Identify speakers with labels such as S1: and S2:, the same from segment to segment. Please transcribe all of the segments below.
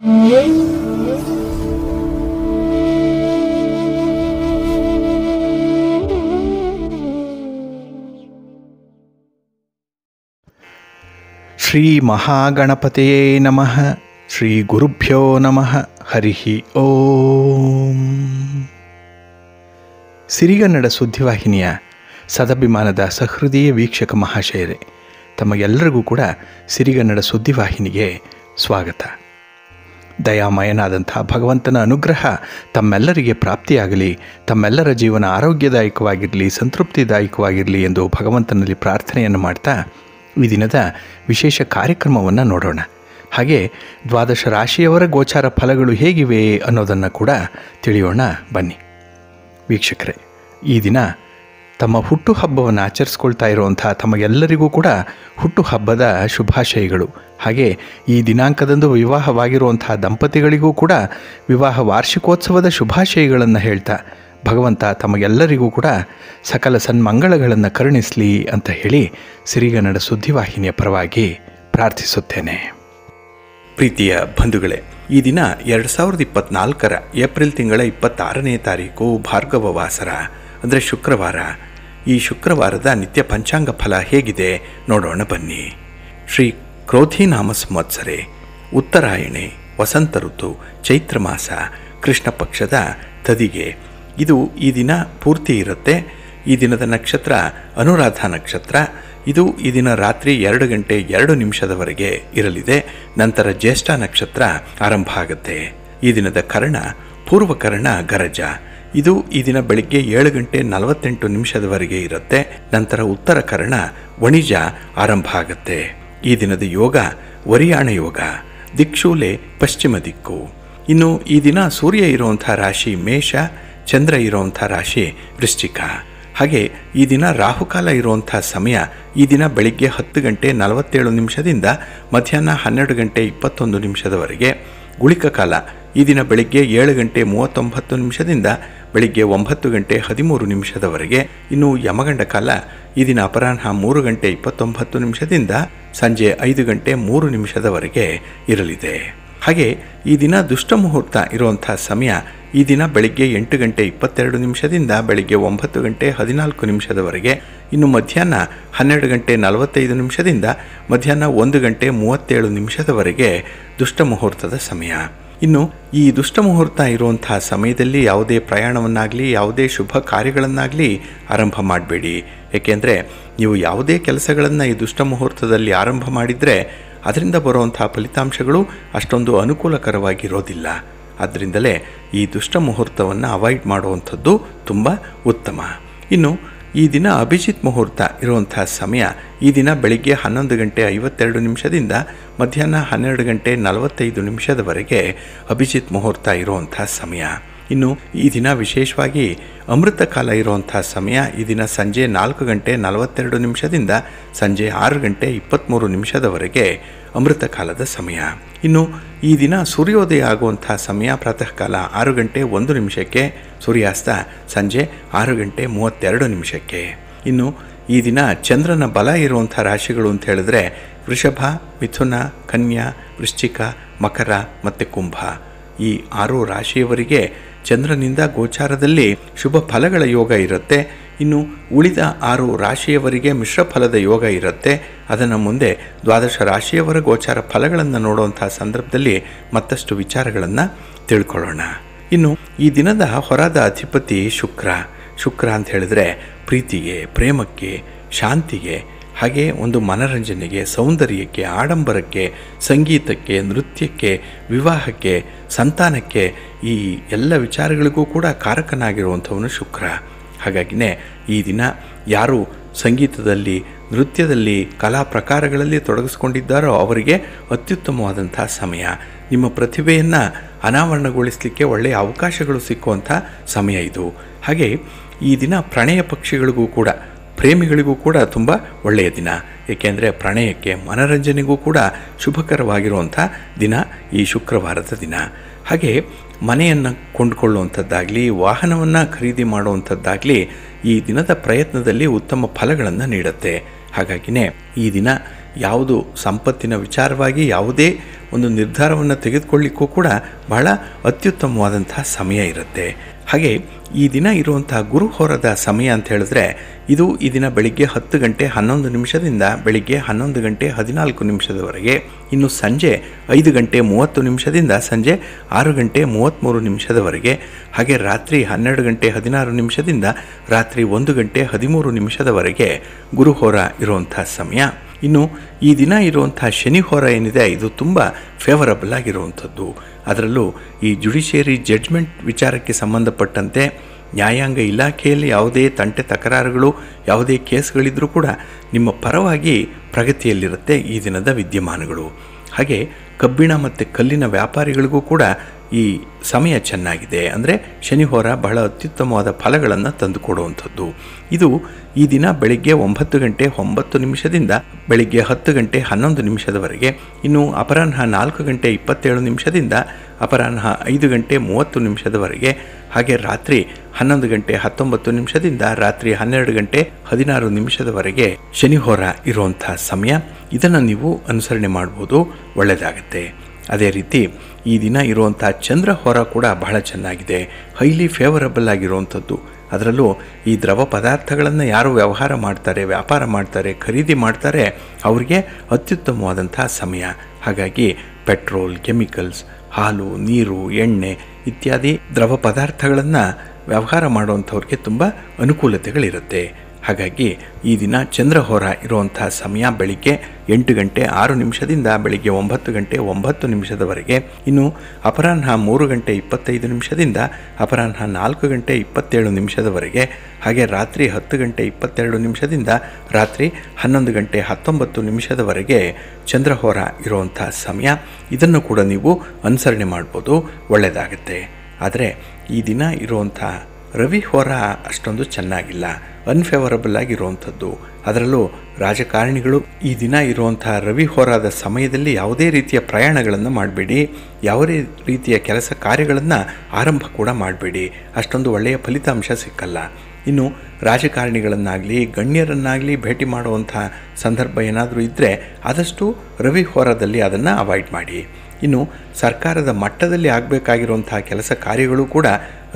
S1: ಶ್ರೀ ಮಹಾಗಣಪತಿಯೇ ನಮಃ. ಶ್ರೀ ಗುರುಭ್ಯೋ ನಮಃ. ಹರಿ ಓಂ. ಸಿರಿಗನ್ನಡ ಸುದ್ದಿವಾಹಿನಿಯ ಸದಭಿಮಾನದ ಸಹೃದಯ ವೀಕ್ಷಕ ಮಹಾಶಯರೇ, ತಮಗೆಲ್ಲರಿಗೂ ಕೂಡ ಸಿರಿಗನ್ನಡ ಸುದ್ದಿವಾಹಿನಿಗೆ ಸ್ವಾಗತ. ದಯಾಮಯನಾದಂಥ ಭಗವಂತನ ಅನುಗ್ರಹ ತಮ್ಮೆಲ್ಲರಿಗೆ ಪ್ರಾಪ್ತಿಯಾಗಲಿ, ತಮ್ಮೆಲ್ಲರ ಜೀವನ ಆರೋಗ್ಯದಾಯಕವಾಗಿರಲಿ, ಸಂತೃಪ್ತಿದಾಯಕವಾಗಿರಲಿ ಎಂದು ಭಗವಂತನಲ್ಲಿ ಪ್ರಾರ್ಥನೆಯನ್ನು ಮಾಡ್ತಾ ಈ ದಿನದ ವಿಶೇಷ ಕಾರ್ಯಕ್ರಮವನ್ನು ನೋಡೋಣ. ಹಾಗೆ ದ್ವಾದಶ ರಾಶಿಯವರ ಗೋಚಾರ ಫಲಗಳು ಹೇಗಿವೆ ಅನ್ನೋದನ್ನು ಕೂಡ ತಿಳಿಯೋಣ ಬನ್ನಿ. ವೀಕ್ಷಕರೇ, ಈ ದಿನ ತಮ್ಮ ಹುಟ್ಟುಹಬ್ಬವನ್ನು ಆಚರಿಸ್ಕೊಳ್ತಾ ಇರುವಂಥ ತಮಗೆಲ್ಲರಿಗೂ ಕೂಡ ಹುಟ್ಟುಹಬ್ಬದ ಶುಭಾಶಯಗಳು. ಹಾಗೆ ಈ ದಿನಾಂಕದಂದು ವಿವಾಹವಾಗಿರುವಂಥ ದಂಪತಿಗಳಿಗೂ ಕೂಡ ವಿವಾಹ ವಾರ್ಷಿಕೋತ್ಸವದ ಶುಭಾಶಯಗಳನ್ನು ಹೇಳ್ತಾ ಭಗವಂತ ತಮಗೆಲ್ಲರಿಗೂ ಕೂಡ ಸಕಲ ಸನ್ಮಂಗಳಗಳನ್ನು ಕರುಣಿಸಲಿ ಅಂತ ಹೇಳಿ ಸಿರಿಗನ್ನಡ ಸುದ್ದಿವಾಹಿನಿಯ ಪರವಾಗಿ ಪ್ರಾರ್ಥಿಸುತ್ತೇನೆ. ಪ್ರೀತಿಯ ಬಂಧುಗಳೇ, ಈ ದಿನ 2024 ಏಪ್ರಿಲ್ ತಿಂಗಳ 26ನೇ ತಾರೀಕು ಭಾರ್ಗವ ವಾಸರ ಅಂದರೆ ಶುಕ್ರವಾರ. ಈ ಶುಕ್ರವಾರದ ನಿತ್ಯ ಪಂಚಾಂಗ ಫಲ ಹೇಗಿದೆ ನೋಡೋಣ ಬನ್ನಿ. ಶ್ರೀ ಕ್ರೋಧಿನಾಮ ಸಂವತ್ಸರೆ, ಉತ್ತರಾಯಣೆ, ವಸಂತ ಋತು, ಚೈತ್ರ ಮಾಸ, ಕೃಷ್ಣ ಪಕ್ಷದ ತದಿಗೆ. ಇದು ಈ ದಿನ ಪೂರ್ತಿ ಇರುತ್ತೆ. ಈ ದಿನದ ನಕ್ಷತ್ರ ಅನುರಾಧ ನಕ್ಷತ್ರ. ಇದು ಈ ದಿನ ರಾತ್ರಿ 2 ಗಂಟೆ 2 ನಿಮಿಷದವರೆಗೆ ಇರಲಿದೆ. ನಂತರ ಜ್ಯೇಷ್ಠ ನಕ್ಷತ್ರ ಆರಂಭ ಆಗುತ್ತೆ. ಈ ದಿನದ ಕರ್ಣ ಪೂರ್ವಕರ್ಣ ಗರಜ. ಇದು ಈ ದಿನ ಬೆಳಿಗ್ಗೆ 7 ಗಂಟೆ 48 ನಿಮಿಷದವರೆಗೆ ಇರುತ್ತೆ. ನಂತರ ಉತ್ತರ ಕರ್ಣ ವಣಿಜ ಆರಂಭ ಆಗುತ್ತೆ. ಈ ದಿನದ ಯೋಗ ವರಿಯಾಣ ಯೋಗ. ದಿಕ್ಷೂಲೆ ಪಶ್ಚಿಮ ದಿಕ್ಕು. ಇನ್ನು ಈ ದಿನ ಸೂರ್ಯ ಇರುವಂಥ ರಾಶಿ ಮೇಷ, ಚಂದ್ರ ಇರುವಂಥ ರಾಶಿ ವೃಶ್ಚಿಕ. ಹಾಗೆ ಈ ದಿನ ರಾಹುಕಾಲ ಇರುವಂಥ ಸಮಯ ಈ ದಿನ ಬೆಳಿಗ್ಗೆ 10 ಗಂಟೆ 47 ನಿಮಿಷದಿಂದ ಮಧ್ಯಾಹ್ನ 12 ಗಂಟೆ 21 ನಿಮಿಷದವರೆಗೆ. ಗುಳಿಕ ಕಾಲ ಈ ದಿನ ಬೆಳಿಗ್ಗೆ 7 ಗಂಟೆ 39 ನಿಮಿಷದಿಂದ ಬೆಳಿಗ್ಗೆ 9 ಗಂಟೆ 13 ನಿಮಿಷದವರೆಗೆ. ಇನ್ನು ಯಮಗಂಡ ಕಾಲ ಈ ದಿನ ಅಪರಾಹ್ನ 3 ಗಂಟೆ 29 ನಿಮಿಷದಿಂದ ಸಂಜೆ 5 ಗಂಟೆ 3 ನಿಮಿಷದವರೆಗೆ ಇರಲಿದೆ. ಹಾಗೆ ಈ ದಿನ ದುಷ್ಟ ಮುಹೂರ್ತ ಇರುವಂಥ ಸಮಯ ಈ ದಿನ ಬೆಳಿಗ್ಗೆ 8 ಗಂಟೆ 22 ನಿಮಿಷದಿಂದ ಬೆಳಿಗ್ಗೆ 9 ಗಂಟೆ 14 ನಿಮಿಷದವರೆಗೆ. ಇನ್ನು ಮಧ್ಯಾಹ್ನ 12 ಗಂಟೆ 45 ನಿಮಿಷದಿಂದ ಮಧ್ಯಾಹ್ನ 1 ಗಂಟೆ 37 ನಿಮಿಷದವರೆಗೆ ದುಷ್ಟ ಮುಹೂರ್ತದ ಸಮಯ. ಇನ್ನು ಈ ದುಷ್ಟ ಮುಹೂರ್ತ ಇರುವಂಥ ಸಮಯದಲ್ಲಿ ಯಾವುದೇ ಪ್ರಯಾಣವನ್ನಾಗಲಿ ಯಾವುದೇ ಶುಭ ಕಾರ್ಯಗಳನ್ನಾಗಲಿ ಆರಂಭ ಮಾಡಬೇಡಿ. ಏಕೆಂದರೆ ನೀವು ಯಾವುದೇ ಕೆಲಸಗಳನ್ನು ಈ ದುಷ್ಟ ಮುಹೂರ್ತದಲ್ಲಿ ಆರಂಭ ಮಾಡಿದರೆ ಅದರಿಂದ ಬರುವಂಥ ಫಲಿತಾಂಶಗಳು ಅಷ್ಟೊಂದು ಅನುಕೂಲಕರವಾಗಿರೋದಿಲ್ಲ. ಆದ್ದರಿಂದಲೇ ಈ ದುಷ್ಟ ಮುಹೂರ್ತವನ್ನು ಅವಾಯ್ಡ್ ಮಾಡುವಂಥದ್ದು ತುಂಬ ಉತ್ತಮ. ಇನ್ನು ಈ ದಿನ ಅಭಿಜಿತ್ ಮುಹೂರ್ತ ಇರುವಂಥ ಸಮಯ ಈ ದಿನ ಬೆಳಿಗ್ಗೆ 11 ಗಂಟೆ 52 ನಿಮಿಷದಿಂದ ಮಧ್ಯಾಹ್ನ 12 ಗಂಟೆ 45 ನಿಮಿಷದವರೆಗೆ ಅಭಿಜಿತ್ ಮುಹೂರ್ತ ಇರುವಂಥ ಸಮಯ. ಇನ್ನು ಈ ದಿನ ವಿಶೇಷವಾಗಿ ಅಮೃತ ಕಾಲ ಇರುವಂಥ ಸಮಯ ಈ ದಿನ ಸಂಜೆ 4 ಗಂಟೆ 42 ನಿಮಿಷದಿಂದ ಸಂಜೆ 6 ಗಂಟೆ 23 ನಿಮಿಷದವರೆಗೆ ಅಮೃತ ಕಾಲದ ಸಮಯ. ಇನ್ನು ಈ ದಿನ ಸೂರ್ಯೋದಯ ಆಗುವಂಥ ಸಮಯ ಪ್ರಾತಃ ಕಾಲ 6 ಗಂಟೆ 1 ನಿಮಿಷಕ್ಕೆ, ಸೂರ್ಯಾಸ್ತ ಸಂಜೆ 6 ಗಂಟೆ 32 ನಿಮಿಷಕ್ಕೆ. ಇನ್ನು ಈ ದಿನ ಚಂದ್ರನ ಬಲ ಇರುವಂಥ ರಾಶಿಗಳು ಅಂತ ಹೇಳಿದ್ರೆ ವೃಷಭ, ಮಿಥುನ, ಕನ್ಯಾ, ವೃಶ್ಚಿಕ, ಮಕರ ಮತ್ತು ಕುಂಭ. ಈ 6 ರಾಶಿಯವರಿಗೆ ಚಂದ್ರನಿಂದ ಗೋಚಾರದಲ್ಲಿ ಶುಭ ಫಲಗಳ ಯೋಗ ಇರುತ್ತೆ. ಇನ್ನು ಉಳಿದ 6 ರಾಶಿಯವರಿಗೆ ಮಿಶ್ರ ಫಲದ ಯೋಗ ಇರುತ್ತೆ. ಅದನ್ನು ಮುಂದೆ ದ್ವಾದಶ ರಾಶಿಯವರ ಗೋಚಾರ ಫಲಗಳನ್ನು ನೋಡುವಂಥ ಸಂದರ್ಭದಲ್ಲಿ ಮತ್ತಷ್ಟು ವಿಚಾರಗಳನ್ನು ತಿಳ್ಕೊಳ್ಳೋಣ. ಇನ್ನು ಈ ದಿನದ ಹೊರದ ಅಧಿಪತಿ ಶುಕ್ರ ಅಂತ ಹೇಳಿದ್ರೆ ಪ್ರೀತಿಗೆ, ಪ್ರೇಮಕ್ಕೆ, ಶಾಂತಿಗೆ, ಹಾಗೆ ಒಂದು ಮನರಂಜನೆಗೆ, ಸೌಂದರ್ಯಕ್ಕೆ, ಆಡಂಬರಕ್ಕೆ, ಸಂಗೀತಕ್ಕೆ, ನೃತ್ಯಕ್ಕೆ, ವಿವಾಹಕ್ಕೆ, ಸಂತಾನಕ್ಕೆ, ಈ ಎಲ್ಲ ವಿಚಾರಗಳಿಗೂ ಕೂಡ ಕಾರಕನಾಗಿರುವಂಥವನು ಶುಕ್ರ. ಹಾಗಾಗಿನೇ ಈ ದಿನ ಯಾರು ಸಂಗೀತದಲ್ಲಿ, ನೃತ್ಯದಲ್ಲಿ, ಕಲಾ ಪ್ರಕಾರಗಳಲ್ಲಿ ತೊಡಗಿಸ್ಕೊಂಡಿದ್ದಾರೋ ಅವರಿಗೆ ಅತ್ಯುತ್ತಮವಾದಂಥ ಸಮಯ. ನಿಮ್ಮ ಪ್ರತಿಭೆಯನ್ನು ಅನಾವರಣಗೊಳಿಸಲಿಕ್ಕೆ ಒಳ್ಳೆಯ ಅವಕಾಶಗಳು ಸಿಕ್ಕುವಂಥ ಸಮಯ ಇದು. ಹಾಗೆ ಈ ದಿನ ಪ್ರಣಯ ಪಕ್ಷಿಗಳಿಗೂ ಕೂಡ, ಪ್ರೇಮಿಗಳಿಗೂ ಕೂಡ ತುಂಬ ಒಳ್ಳೆಯ ದಿನ. ಏಕೆಂದರೆ ಪ್ರಣಯಕ್ಕೆ, ಮನರಂಜನೆಗೂ ಕೂಡ ಶುಭಕರವಾಗಿರುವಂಥ ದಿನ ಈ ಶುಕ್ರವಾರದ ದಿನ. ಹಾಗೆ ಮನೆಯನ್ನು ಕೊಂಡುಕೊಳ್ಳುವಂಥದ್ದಾಗಲಿ, ವಾಹನವನ್ನು ಖರೀದಿ ಮಾಡುವಂಥದ್ದಾಗಲಿ ಈ ದಿನದ ಪ್ರಯತ್ನದಲ್ಲಿ ಉತ್ತಮ ಫಲಗಳನ್ನು ನೀಡುತ್ತೆ. ಹಾಗಾಗಿನೇ ಈ ದಿನ ಯಾವುದು ಸಂಪತ್ತಿನ ವಿಚಾರವಾಗಿ ಯಾವುದೇ ಒಂದು ನಿರ್ಧಾರವನ್ನು ತೆಗೆದುಕೊಳ್ಳಿಕ್ಕೂ ಕೂಡ ಬಹಳ ಅತ್ಯುತ್ತಮವಾದಂತಹ ಸಮಯ ಇರುತ್ತೆ. ಹಾಗೆ ಈ ದಿನ ಇರುವಂತಹ ಗುರುಹೋರದ ಸಮಯ ಅಂತ ಹೇಳಿದ್ರೆ ಇದು ಈ ದಿನ ಬೆಳಿಗ್ಗೆ 10 ಗಂಟೆ 11 ನಿಮಿಷದಿಂದ ಬೆಳಿಗ್ಗೆ 11 ಗಂಟೆ 14 ನಿಮಿಷದವರೆಗೆ, ಇನ್ನು ಸಂಜೆ 5 ಗಂಟೆ 30 ನಿಮಿಷದಿಂದ ಸಂಜೆ 6 ಗಂಟೆ 33 ನಿಮಿಷದವರೆಗೆ, ಹಾಗೆ ರಾತ್ರಿ 12 ಗಂಟೆ 16 ನಿಮಿಷದಿಂದ ರಾತ್ರಿ 1 ಗಂಟೆ 13 ನಿಮಿಷದವರೆಗೆ ಗುರುಹೋರ ಇರುವಂಥ ಸಮಯ. ಇನ್ನು ಈ ದಿನ ಇರುವಂಥ ಶನಿಹೋರ ಏನಿದೆ ಇದು ತುಂಬ ಫೇವರಬಲ್ ಆಗಿರುವಂಥದ್ದು. ಅದರಲ್ಲೂ ಈ ಜುಡಿಷಿಯರಿ ಜಡ್ಜ್ಮೆಂಟ್ ವಿಚಾರಕ್ಕೆ ಸಂಬಂಧಪಟ್ಟಂತೆ ನ್ಯಾಯಾಂಗ ಇಲಾಖೆಯಲ್ಲಿ ಯಾವುದೇ ತಂಟೆ ತಕರಾರುಗಳು ಯಾವುದೇ ಕೇಸ್ಗಳಿದ್ರೂ ಕೂಡ ನಿಮ್ಮ ಪರವಾಗಿ ಪ್ರಗತಿಯಲ್ಲಿರುತ್ತೆ ಈ ದಿನದ ವಿದ್ಯಮಾನಗಳು. ಹಾಗೆ ಕಬ್ಬಿಣ ಮತ್ತು ಕಲ್ಲಿನ ವ್ಯಾಪಾರಿಗಳಿಗೂ ಕೂಡ ಈ ಸಮಯ ಚೆನ್ನಾಗಿದೆ. ಅಂದರೆ ಶನಿಹೋರ ಬಹಳ ಅತ್ಯುತ್ತಮವಾದ ಫಲಗಳನ್ನು ತಂದುಕೊಡುವಂಥದ್ದು. ಇದು ಈ ದಿನ ಬೆಳಿಗ್ಗೆ 9 ಗಂಟೆ 9 ನಿಮಿಷದಿಂದ ಬೆಳಿಗ್ಗೆ 10 ಗಂಟೆ 11 ನಿಮಿಷದವರೆಗೆ, ಇನ್ನು ಅಪರಾಹ್ನ 4 ಗಂಟೆ 27 ನಿಮಿಷದಿಂದ ಅಪರಾಹ್ನ 5 ಗಂಟೆ 30 ನಿಮಿಷದವರೆಗೆ, ಹಾಗೆ ರಾತ್ರಿ 11 ಗಂಟೆ 19 ನಿಮಿಷದಿಂದ ರಾತ್ರಿ 12 ಗಂಟೆ 16 ನಿಮಿಷದವರೆಗೆ ಶನಿಹೋರ ಇರುವಂಥ ಸಮಯ. ಇದನ್ನು ನೀವು ಅನುಸರಣೆ ಮಾಡ್ಬೋದು, ಒಳ್ಳೆಯದಾಗತ್ತೆ. ಅದೇ ರೀತಿ ಈ ದಿನ ಇರುವಂಥ ಚಂದ್ರಹೋರ ಕೂಡ ಬಹಳ ಚೆನ್ನಾಗಿದೆ, ಹೈಲಿ ಫೇವರಬಲ್ ಆಗಿರುವಂಥದ್ದು. ಅದರಲ್ಲೂ ಈ ದ್ರವ ಪದಾರ್ಥಗಳನ್ನು ಯಾರು ವ್ಯವಹಾರ ಮಾಡ್ತಾರೆ, ವ್ಯಾಪಾರ ಮಾಡ್ತಾರೆ, ಖರೀದಿ ಮಾಡ್ತಾರೆ ಅವರಿಗೆ ಅತ್ಯುತ್ತಮವಾದಂಥ ಸಮಯ. ಹಾಗಾಗಿ ಪೆಟ್ರೋಲ್, ಕೆಮಿಕಲ್ಸ್, ಹಾಲು, ನೀರು, ಎಣ್ಣೆ ಇತ್ಯಾದಿ ದ್ರವ ಪದಾರ್ಥಗಳನ್ನು ವ್ಯವಹಾರ ಮಾಡುವಂಥವ್ರಿಗೆ ತುಂಬ ಅನುಕೂಲತೆಗಳಿರುತ್ತೆ. ಹಾಗಾಗಿ ಈ ದಿನ ಚಂದ್ರಹೋರ ಇರುವಂಥ ಸಮಯ ಬೆಳಿಗ್ಗೆ 8 ಗಂಟೆ 6 ನಿಮಿಷದಿಂದ ಬೆಳಿಗ್ಗೆ 9 ಗಂಟೆ 9 ನಿಮಿಷದವರೆಗೆ, ಇನ್ನು ಅಪರಾಹ್ನ 3 ಗಂಟೆ 25 ನಿಮಿಷದಿಂದ ಅಪರಾಹ್ನ 4 ಗಂಟೆ 27 ನಿಮಿಷದವರೆಗೆ, ಹಾಗೆ ರಾತ್ರಿ 10 ಗಂಟೆ 22 ನಿಮಿಷದಿಂದ ರಾತ್ರಿ 11 ಗಂಟೆ 19 ನಿಮಿಷದವರೆಗೆ ಚಂದ್ರಹೋರ ಇರುವಂಥ ಸಮಯ. ಇದನ್ನು ಕೂಡ ನೀವು ಅನುಸರಣೆ ಮಾಡ್ಬೋದು, ಒಳ್ಳೆಯದಾಗುತ್ತೆ. ಆದರೆ ಈ ದಿನ ಇರುವಂಥ ರವಿಹೋರ ಅಷ್ಟೊಂದು ಚೆನ್ನಾಗಿಲ್ಲ, ಅನ್ಫೇವರಬಲ್ ಆಗಿರುವಂಥದ್ದು. ಅದರಲ್ಲೂ ರಾಜಕಾರಣಿಗಳು ಈ ದಿನ ಇರುವಂಥ ರವಿಹೋರಾದ ಸಮಯದಲ್ಲಿ ಯಾವುದೇ ರೀತಿಯ ಪ್ರಯಾಣಗಳನ್ನು ಮಾಡಬೇಡಿ, ಯಾವುದೇ ರೀತಿಯ ಕೆಲಸ ಕಾರ್ಯಗಳನ್ನು ಆರಂಭ ಕೂಡ ಮಾಡಬೇಡಿ, ಅಷ್ಟೊಂದು ಒಳ್ಳೆಯ ಫಲಿತಾಂಶ ಸಿಕ್ಕಲ್ಲ. ಇನ್ನು ರಾಜಕಾರಣಿಗಳನ್ನಾಗಲಿ ಗಣ್ಯರನ್ನಾಗಲಿ ಭೇಟಿ ಮಾಡುವಂಥ ಸಂದರ್ಭ ಏನಾದರೂ ಇದ್ದರೆ ಆದಷ್ಟು ರವಿಹೋರದಲ್ಲಿ ಅದನ್ನು ಅವಾಯ್ಡ್ ಮಾಡಿ. ಇನ್ನು ಸರ್ಕಾರದ ಮಟ್ಟದಲ್ಲಿ ಆಗಬೇಕಾಗಿರುವಂಥ ಕೆಲಸ ಕಾರ್ಯಗಳು ಕೂಡ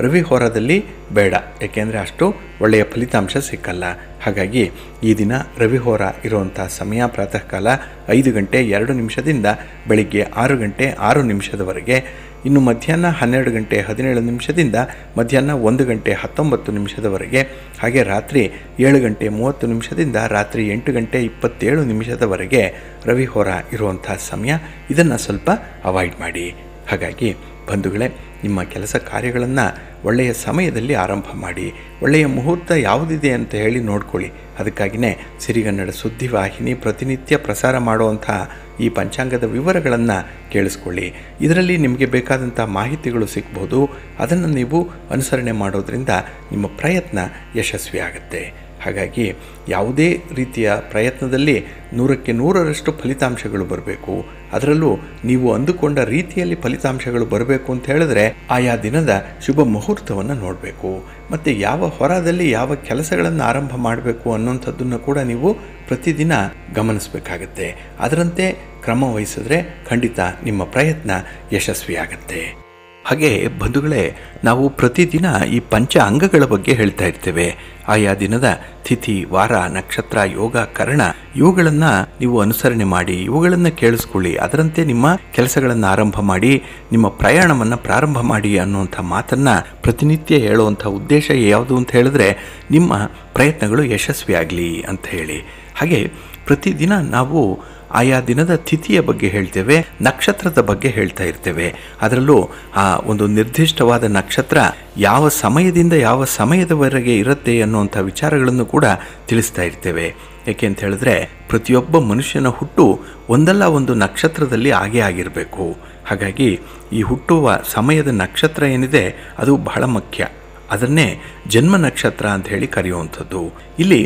S1: ರವಿಹೋರದಲ್ಲಿ ಬೇಡ, ಏಕೆಂದರೆ ಅಷ್ಟು ಒಳ್ಳೆಯ ಫಲಿತಾಂಶ ಸಿಕ್ಕಲ್ಲ. ಹಾಗಾಗಿ ಈ ದಿನ ರವಿಹೋರ ಇರುವಂಥ ಸಮಯ ಪ್ರಾತಃ ಕಾಲ 5 ಗಂಟೆ 2 ನಿಮಿಷದಿಂದ ಬೆಳಿಗ್ಗೆ 6 ಗಂಟೆ 6 ನಿಮಿಷದವರೆಗೆ, ಇನ್ನು ಮಧ್ಯಾಹ್ನ 12 ಗಂಟೆ 17 ನಿಮಿಷದಿಂದ ಮಧ್ಯಾಹ್ನ 1 ಗಂಟೆ 19 ನಿಮಿಷದವರೆಗೆ, ಹಾಗೆ ರಾತ್ರಿ 7 ಗಂಟೆ 30 ನಿಮಿಷದಿಂದ ರಾತ್ರಿ 8 ಗಂಟೆ 27 ನಿಮಿಷದವರೆಗೆ ರವಿಹೋರ ಇರುವಂಥ ಸಮಯ. ಇದನ್ನು ಸ್ವಲ್ಪ ಅವಾಯ್ಡ್ ಮಾಡಿ. ಹಾಗಾಗಿ ಬಂಧುಗಳೇ, ನಿಮ್ಮ ಕೆಲಸ ಕಾರ್ಯಗಳನ್ನು ಒಳ್ಳೆಯ ಸಮಯದಲ್ಲಿ ಆರಂಭ ಮಾಡಿ. ಒಳ್ಳೆಯ ಮುಹೂರ್ತ ಯಾವುದಿದೆ ಅಂತ ಹೇಳಿ ನೋಡ್ಕೊಳ್ಳಿ. ಅದಕ್ಕಾಗಿಯೇ ಸಿರಿಗನ್ನಡ ಸುದ್ದಿವಾಹಿನಿ ಪ್ರತಿನಿತ್ಯ ಪ್ರಸಾರ ಮಾಡುವಂಥ ಈ ಪಂಚಾಂಗದ ವಿವರಗಳನ್ನು ಕೇಳಿಸ್ಕೊಳ್ಳಿ. ಇದರಲ್ಲಿ ನಿಮಗೆ ಬೇಕಾದಂಥ ಮಾಹಿತಿಗಳು ಸಿಗ್ಬೋದು. ಅದನ್ನು ನೀವು ಅನುಸರಣೆ ಮಾಡೋದ್ರಿಂದ ನಿಮ್ಮ ಪ್ರಯತ್ನ ಯಶಸ್ವಿಯಾಗುತ್ತೆ. ಹಾಗಾಗಿ ಯಾವುದೇ ರೀತಿಯ ಪ್ರಯತ್ನದಲ್ಲಿ 100ಕ್ಕೆ 100ರಷ್ಟು ಫಲಿತಾಂಶಗಳು ಬರಬೇಕು. ಅದರಲ್ಲೂ ನೀವು ಅಂದುಕೊಂಡ ರೀತಿಯಲ್ಲಿ ಫಲಿತಾಂಶಗಳು ಬರಬೇಕು ಅಂತ ಹೇಳಿದ್ರೆ ಆಯಾ ದಿನದ ಶುಭ ಮುಹೂರ್ತವನ್ನು ನೋಡಬೇಕು. ಮತ್ತು ಯಾವ ಹೊರದಲ್ಲಿ ಯಾವ ಕೆಲಸಗಳನ್ನು ಆರಂಭ ಮಾಡಬೇಕು ಅನ್ನೋಂಥದ್ದನ್ನು ಕೂಡ ನೀವು ಪ್ರತಿದಿನ ಗಮನಿಸಬೇಕಾಗತ್ತೆ. ಅದರಂತೆ ಕ್ರಮ ವಹಿಸಿದ್ರೆ ಖಂಡಿತ ನಿಮ್ಮ ಪ್ರಯತ್ನ ಯಶಸ್ವಿಯಾಗತ್ತೆ. ಹಾಗೆ ಬಂಧುಗಳೇ, ನಾವು ಪ್ರತಿದಿನ ಈ ಪಂಚ ಅಂಗಗಳ ಬಗ್ಗೆ ಹೇಳ್ತಾ ಇರ್ತೇವೆ. ಆಯಾ ದಿನದ ತಿಥಿ, ವಾರ, ನಕ್ಷತ್ರ, ಯೋಗ, ಕರ್ಣ ಇವುಗಳನ್ನು ನೀವು ಅನುಸರಣೆ ಮಾಡಿ, ಇವುಗಳನ್ನು ಕೇಳಿಸ್ಕೊಳ್ಳಿ. ಅದರಂತೆ ನಿಮ್ಮ ಕೆಲಸಗಳನ್ನು ಆರಂಭ ಮಾಡಿ, ನಿಮ್ಮ ಪ್ರಯಾಣವನ್ನು ಪ್ರಾರಂಭ ಮಾಡಿ ಅನ್ನುವಂಥ ಮಾತನ್ನು ಪ್ರತಿನಿತ್ಯ ಹೇಳುವಂಥ ಉದ್ದೇಶ ಯಾವುದು ಅಂತ ಹೇಳಿದ್ರೆ ನಿಮ್ಮ ಪ್ರಯತ್ನಗಳು ಯಶಸ್ವಿಯಾಗಲಿ ಅಂತ ಹೇಳಿ. ಹಾಗೆ ಪ್ರತಿದಿನ ನಾವು ಆಯಾ ದಿನದ ತಿಥಿಯ ಬಗ್ಗೆ ಹೇಳ್ತೇವೆ, ನಕ್ಷತ್ರದ ಬಗ್ಗೆ ಹೇಳ್ತಾ ಇರ್ತೇವೆ. ಅದರಲ್ಲೂ ಆ ಒಂದು ನಿರ್ದಿಷ್ಟವಾದ ನಕ್ಷತ್ರ ಯಾವ ಸಮಯದಿಂದ ಯಾವ ಸಮಯದವರೆಗೆ ಇರುತ್ತೆ ಅನ್ನುವಂಥ ವಿಚಾರಗಳನ್ನು ಕೂಡ ತಿಳಿಸ್ತಾ ಇರ್ತೇವೆ. ಏಕೆ ಅಂತ ಹೇಳಿದ್ರೆ ಪ್ರತಿಯೊಬ್ಬ ಮನುಷ್ಯನ ಹುಟ್ಟು ಒಂದಲ್ಲ ಒಂದು ನಕ್ಷತ್ರದಲ್ಲಿ ಆಗೇ ಆಗಿರಬೇಕು. ಹಾಗಾಗಿ ಈ ಹುಟ್ಟುವ ಸಮಯದ ನಕ್ಷತ್ರ ಏನಿದೆ ಅದು ಬಹಳ ಮುಖ್ಯ. ಅದನ್ನೇ ಜನ್ಮ ನಕ್ಷತ್ರ ಅಂತ ಹೇಳಿ ಕರೆಯುವಂಥದ್ದು. ಇಲ್ಲಿ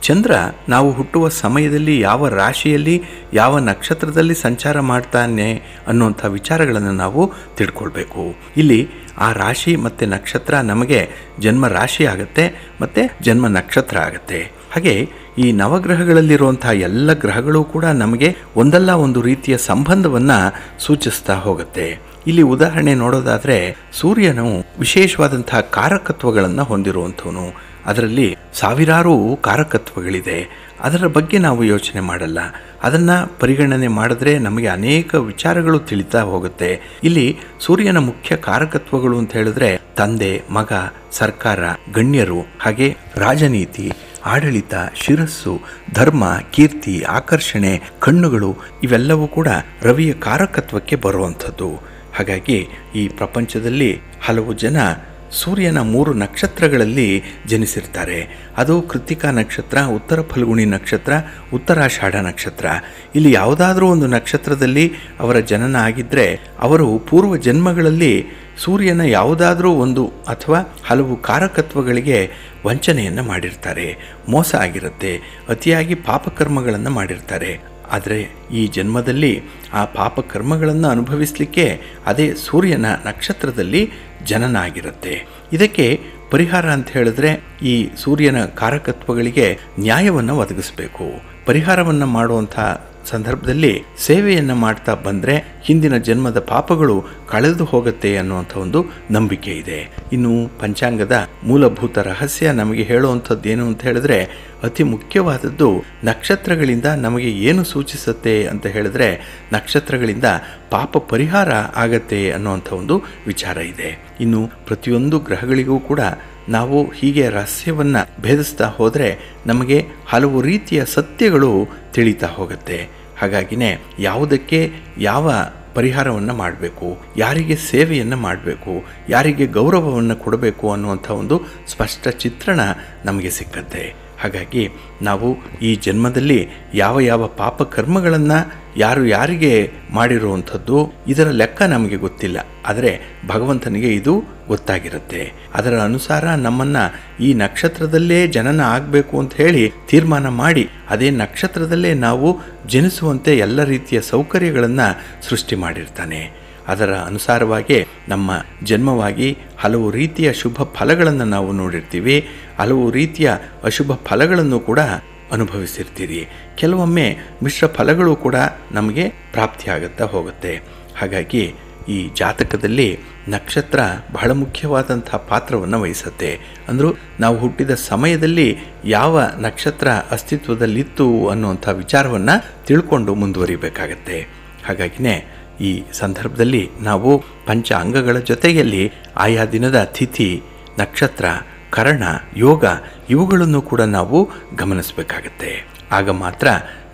S1: ಚಂದ್ರ ನಾವು ಹುಟ್ಟುವ ಸಮಯದಲ್ಲಿ ಯಾವ ರಾಶಿಯಲ್ಲಿ ಯಾವ ನಕ್ಷತ್ರದಲ್ಲಿ ಸಂಚಾರ ಮಾಡ್ತಾನೆ ಅನ್ನುವಂಥ ವಿಚಾರಗಳನ್ನು ನಾವು ತಿಳ್ಕೊಳ್ಬೇಕು. ಇಲ್ಲಿ ಆ ರಾಶಿ ಮತ್ತು ನಕ್ಷತ್ರ ನಮಗೆ ಜನ್ಮ ರಾಶಿ ಆಗುತ್ತೆ ಮತ್ತು ಜನ್ಮ ನಕ್ಷತ್ರ ಆಗುತ್ತೆ. ಹಾಗೆ ಈ ನವಗ್ರಹಗಳಲ್ಲಿರುವಂತಹ ಎಲ್ಲ ಗ್ರಹಗಳು ಕೂಡ ನಮಗೆ ಒಂದಲ್ಲ ಒಂದು ರೀತಿಯ ಸಂಬಂಧವನ್ನು ಸೂಚಿಸ್ತಾ ಹೋಗುತ್ತೆ. ಇಲ್ಲಿ ಉದಾಹರಣೆ ನೋಡೋದಾದರೆ ಸೂರ್ಯನು ವಿಶೇಷವಾದಂತಹ ಕಾರಕತ್ವಗಳನ್ನು ಹೊಂದಿರುವಂಥವನು. ಅದರಲ್ಲಿ ಸಾವಿರಾರು ಕಾರಕತ್ವಗಳಿದೆ. ಅದರ ಬಗ್ಗೆ ನಾವು ಯೋಚನೆ ಮಾಡಲ್ಲ. ಅದನ್ನು ಪರಿಗಣನೆ ಮಾಡಿದ್ರೆ ನಮಗೆ ಅನೇಕ ವಿಚಾರಗಳು ತಿಳಿತಾ ಹೋಗುತ್ತೆ. ಇಲ್ಲಿ ಸೂರ್ಯನ ಮುಖ್ಯ ಕಾರಕತ್ವಗಳು ಅಂತ ಹೇಳಿದ್ರೆ ತಂದೆ, ಮಗ, ಸರ್ಕಾರ, ಗಣ್ಯರು, ಹಾಗೆ ರಾಜನೀತಿ, ಆಡಳಿತ, ಶಿರಸ್ಸು, ಧರ್ಮ, ಕೀರ್ತಿ, ಆಕರ್ಷಣೆ, ಕಣ್ಣುಗಳು ಇವೆಲ್ಲವೂ ಕೂಡ ರವಿಯ ಕಾರಕತ್ವಕ್ಕೆ ಬರುವಂಥದ್ದು. ಹಾಗಾಗಿ ಈ ಪ್ರಪಂಚದಲ್ಲಿ ಹಲವು ಜನ ಸೂರ್ಯನ 3 ನಕ್ಷತ್ರಗಳಲ್ಲಿ ಜನಿಸಿರ್ತಾರೆ. ಅದು ಕೃತ್ತಿಕಾ ನಕ್ಷತ್ರ, ಉತ್ತರ ಫಲ್ಗುಣಿ ನಕ್ಷತ್ರ, ಉತ್ತರಾಷಾಢ ನಕ್ಷತ್ರ. ಇಲ್ಲಿ ಯಾವುದಾದ್ರೂ ಒಂದು ನಕ್ಷತ್ರದಲ್ಲಿ ಅವರ ಜನನ ಆಗಿದ್ದರೆ ಅವರು ಪೂರ್ವ ಜನ್ಮಗಳಲ್ಲಿ ಸೂರ್ಯನ ಯಾವುದಾದ್ರೂ ಒಂದು ಅಥವಾ ಹಲವು ಕಾರಕತ್ವಗಳಿಗೆ ವಂಚನೆಯನ್ನು ಮಾಡಿರ್ತಾರೆ, ಮೋಸ ಆಗಿರುತ್ತೆ, ಅತಿಯಾಗಿ ಪಾಪಕರ್ಮಗಳನ್ನು ಮಾಡಿರ್ತಾರೆ. ಆದರೆ ಈ ಜನ್ಮದಲ್ಲಿ ಆ ಪಾಪಕರ್ಮಗಳನ್ನು ಅನುಭವಿಸಲಿಕ್ಕೆ ಅದೇ ಸೂರ್ಯನ ನಕ್ಷತ್ರದಲ್ಲಿ ಜನನ ಆಗಿರುತ್ತೆ. ಇದಕ್ಕೆ ಪರಿಹಾರ ಅಂತ ಹೇಳಿದ್ರೆ ಈ ಸೂರ್ಯನ ಕಾರಕತ್ವಗಳಿಗೆ ನ್ಯಾಯವನ್ನು ಒದಗಿಸಬೇಕು. ಪರಿಹಾರವನ್ನು ಮಾಡುವಂಥ ಸಂದರ್ಭದಲ್ಲಿ ಸೇವೆಯನ್ನು ಮಾಡ್ತಾ ಬಂದರೆ ಹಿಂದಿನ ಜನ್ಮದ ಪಾಪಗಳು ಕಳೆದು ಹೋಗುತ್ತೆ ಅನ್ನುವಂಥ ಒಂದು ನಂಬಿಕೆ ಇದೆ. ಇನ್ನು ಪಂಚಾಂಗದ ಮೂಲಭೂತ ರಹಸ್ಯ ನಮಗೆ ಹೇಳುವಂಥದ್ದು ಏನು ಅಂತ ಹೇಳಿದ್ರೆ, ಅತಿ ಮುಖ್ಯವಾದದ್ದು ನಕ್ಷತ್ರಗಳಿಂದ ನಮಗೆ ಏನು ಸೂಚಿಸುತ್ತೆ ಅಂತ ಹೇಳಿದ್ರೆ ನಕ್ಷತ್ರಗಳಿಂದ ಪಾಪ ಪರಿಹಾರ ಆಗತ್ತೆ ಅನ್ನುವಂಥ ಒಂದು ವಿಚಾರ ಇದೆ. ಇನ್ನು ಪ್ರತಿಯೊಂದು ಗ್ರಹಗಳಿಗೂ ಕೂಡ ನಾವು ಹೀಗೆ ರಹಸ್ಯವನ್ನು ಭೇದಿಸ್ತಾ ಹೋದರೆ ನಮಗೆ ಹಲವು ರೀತಿಯ ಸತ್ಯಗಳು ತಿಳಿತಾ ಹೋಗುತ್ತೆ. ಹಾಗಾಗಿನೇ ಯಾವುದಕ್ಕೆ ಯಾವ ಪರಿಹಾರವನ್ನು ಮಾಡಬೇಕು, ಯಾರಿಗೆ ಸೇವೆಯನ್ನು ಮಾಡಬೇಕು, ಯಾರಿಗೆ ಗೌರವವನ್ನು ಕೊಡಬೇಕು ಅನ್ನುವಂಥ ಒಂದು ಸ್ಪಷ್ಟ ಚಿತ್ರಣ ನಮಗೆ ಸಿಕ್ಕತ್ತೆ. ಹಾಗಾಗಿ ನಾವು ಈ ಜನ್ಮದಲ್ಲಿ ಯಾವ ಯಾವ ಪಾಪಕರ್ಮಗಳನ್ನು ಯಾರು ಯಾರಿಗೆ ಮಾಡಿರುವಂಥದ್ದು ಇದರ ಲೆಕ್ಕ ನಮಗೆ ಗೊತ್ತಿಲ್ಲ. ಆದರೆ ಭಗವಂತನಿಗೆ ಇದು ಗೊತ್ತಾಗಿರುತ್ತೆ. ಅದರ ಅನುಸಾರ ನಮ್ಮನ್ನು ಈ ನಕ್ಷತ್ರದಲ್ಲೇ ಜನನ ಆಗಬೇಕು ಅಂತ ಹೇಳಿ ತೀರ್ಮಾನ ಮಾಡಿ ಅದೇ ನಕ್ಷತ್ರದಲ್ಲೇ ನಾವು ಜನಿಸುವಂತೆ ಎಲ್ಲ ರೀತಿಯ ಸೌಕರ್ಯಗಳನ್ನು ಸೃಷ್ಟಿ ಮಾಡಿರ್ತಾನೆ. ಅದರ ಅನುಸಾರವಾಗಿ ನಮ್ಮ ಜನ್ಮವಾಗಿ ಹಲವು ರೀತಿಯ ಶುಭ ಫಲಗಳನ್ನು ನಾವು ನೋಡಿರ್ತೀವಿ, ಹಲವು ರೀತಿಯ ಅಶುಭ ಫಲಗಳನ್ನು ಕೂಡ ಅನುಭವಿಸಿರ್ತೀರಿ. ಕೆಲವೊಮ್ಮೆ ಮಿಶ್ರ ಫಲಗಳು ಕೂಡ ನಮಗೆ ಪ್ರಾಪ್ತಿಯಾಗುತ್ತಾ ಹೋಗುತ್ತೆ. ಹಾಗಾಗಿ ಈ ಜಾತಕದಲ್ಲಿ ನಕ್ಷತ್ರ ಬಹಳ ಮುಖ್ಯವಾದಂಥ ಪಾತ್ರವನ್ನು ವಹಿಸುತ್ತೆ. ಅಂದರೂ ನಾವು ಹುಟ್ಟಿದ ಸಮಯದಲ್ಲಿ ಯಾವ ನಕ್ಷತ್ರ ಅಸ್ತಿತ್ವದಲ್ಲಿತ್ತು ಅನ್ನುವಂಥ ವಿಚಾರವನ್ನು ತಿಳ್ಕೊಂಡು ಮುಂದುವರಿಬೇಕಾಗತ್ತೆ. ಹಾಗಾಗಿನೇ ಈ ಸಂದರ್ಭದಲ್ಲಿ ನಾವು ಪಂಚ ಅಂಗಗಳ ಜೊತೆಯಲ್ಲಿ ಆಯಾ ದಿನದ ತಿಥಿ, ನಕ್ಷತ್ರ, ಕರಣ, ಯೋಗ ಇವುಗಳನ್ನು ಕೂಡ ನಾವು ಗಮನಿಸಬೇಕಾಗತ್ತೆ. ಆಗ ಮಾತ್ರ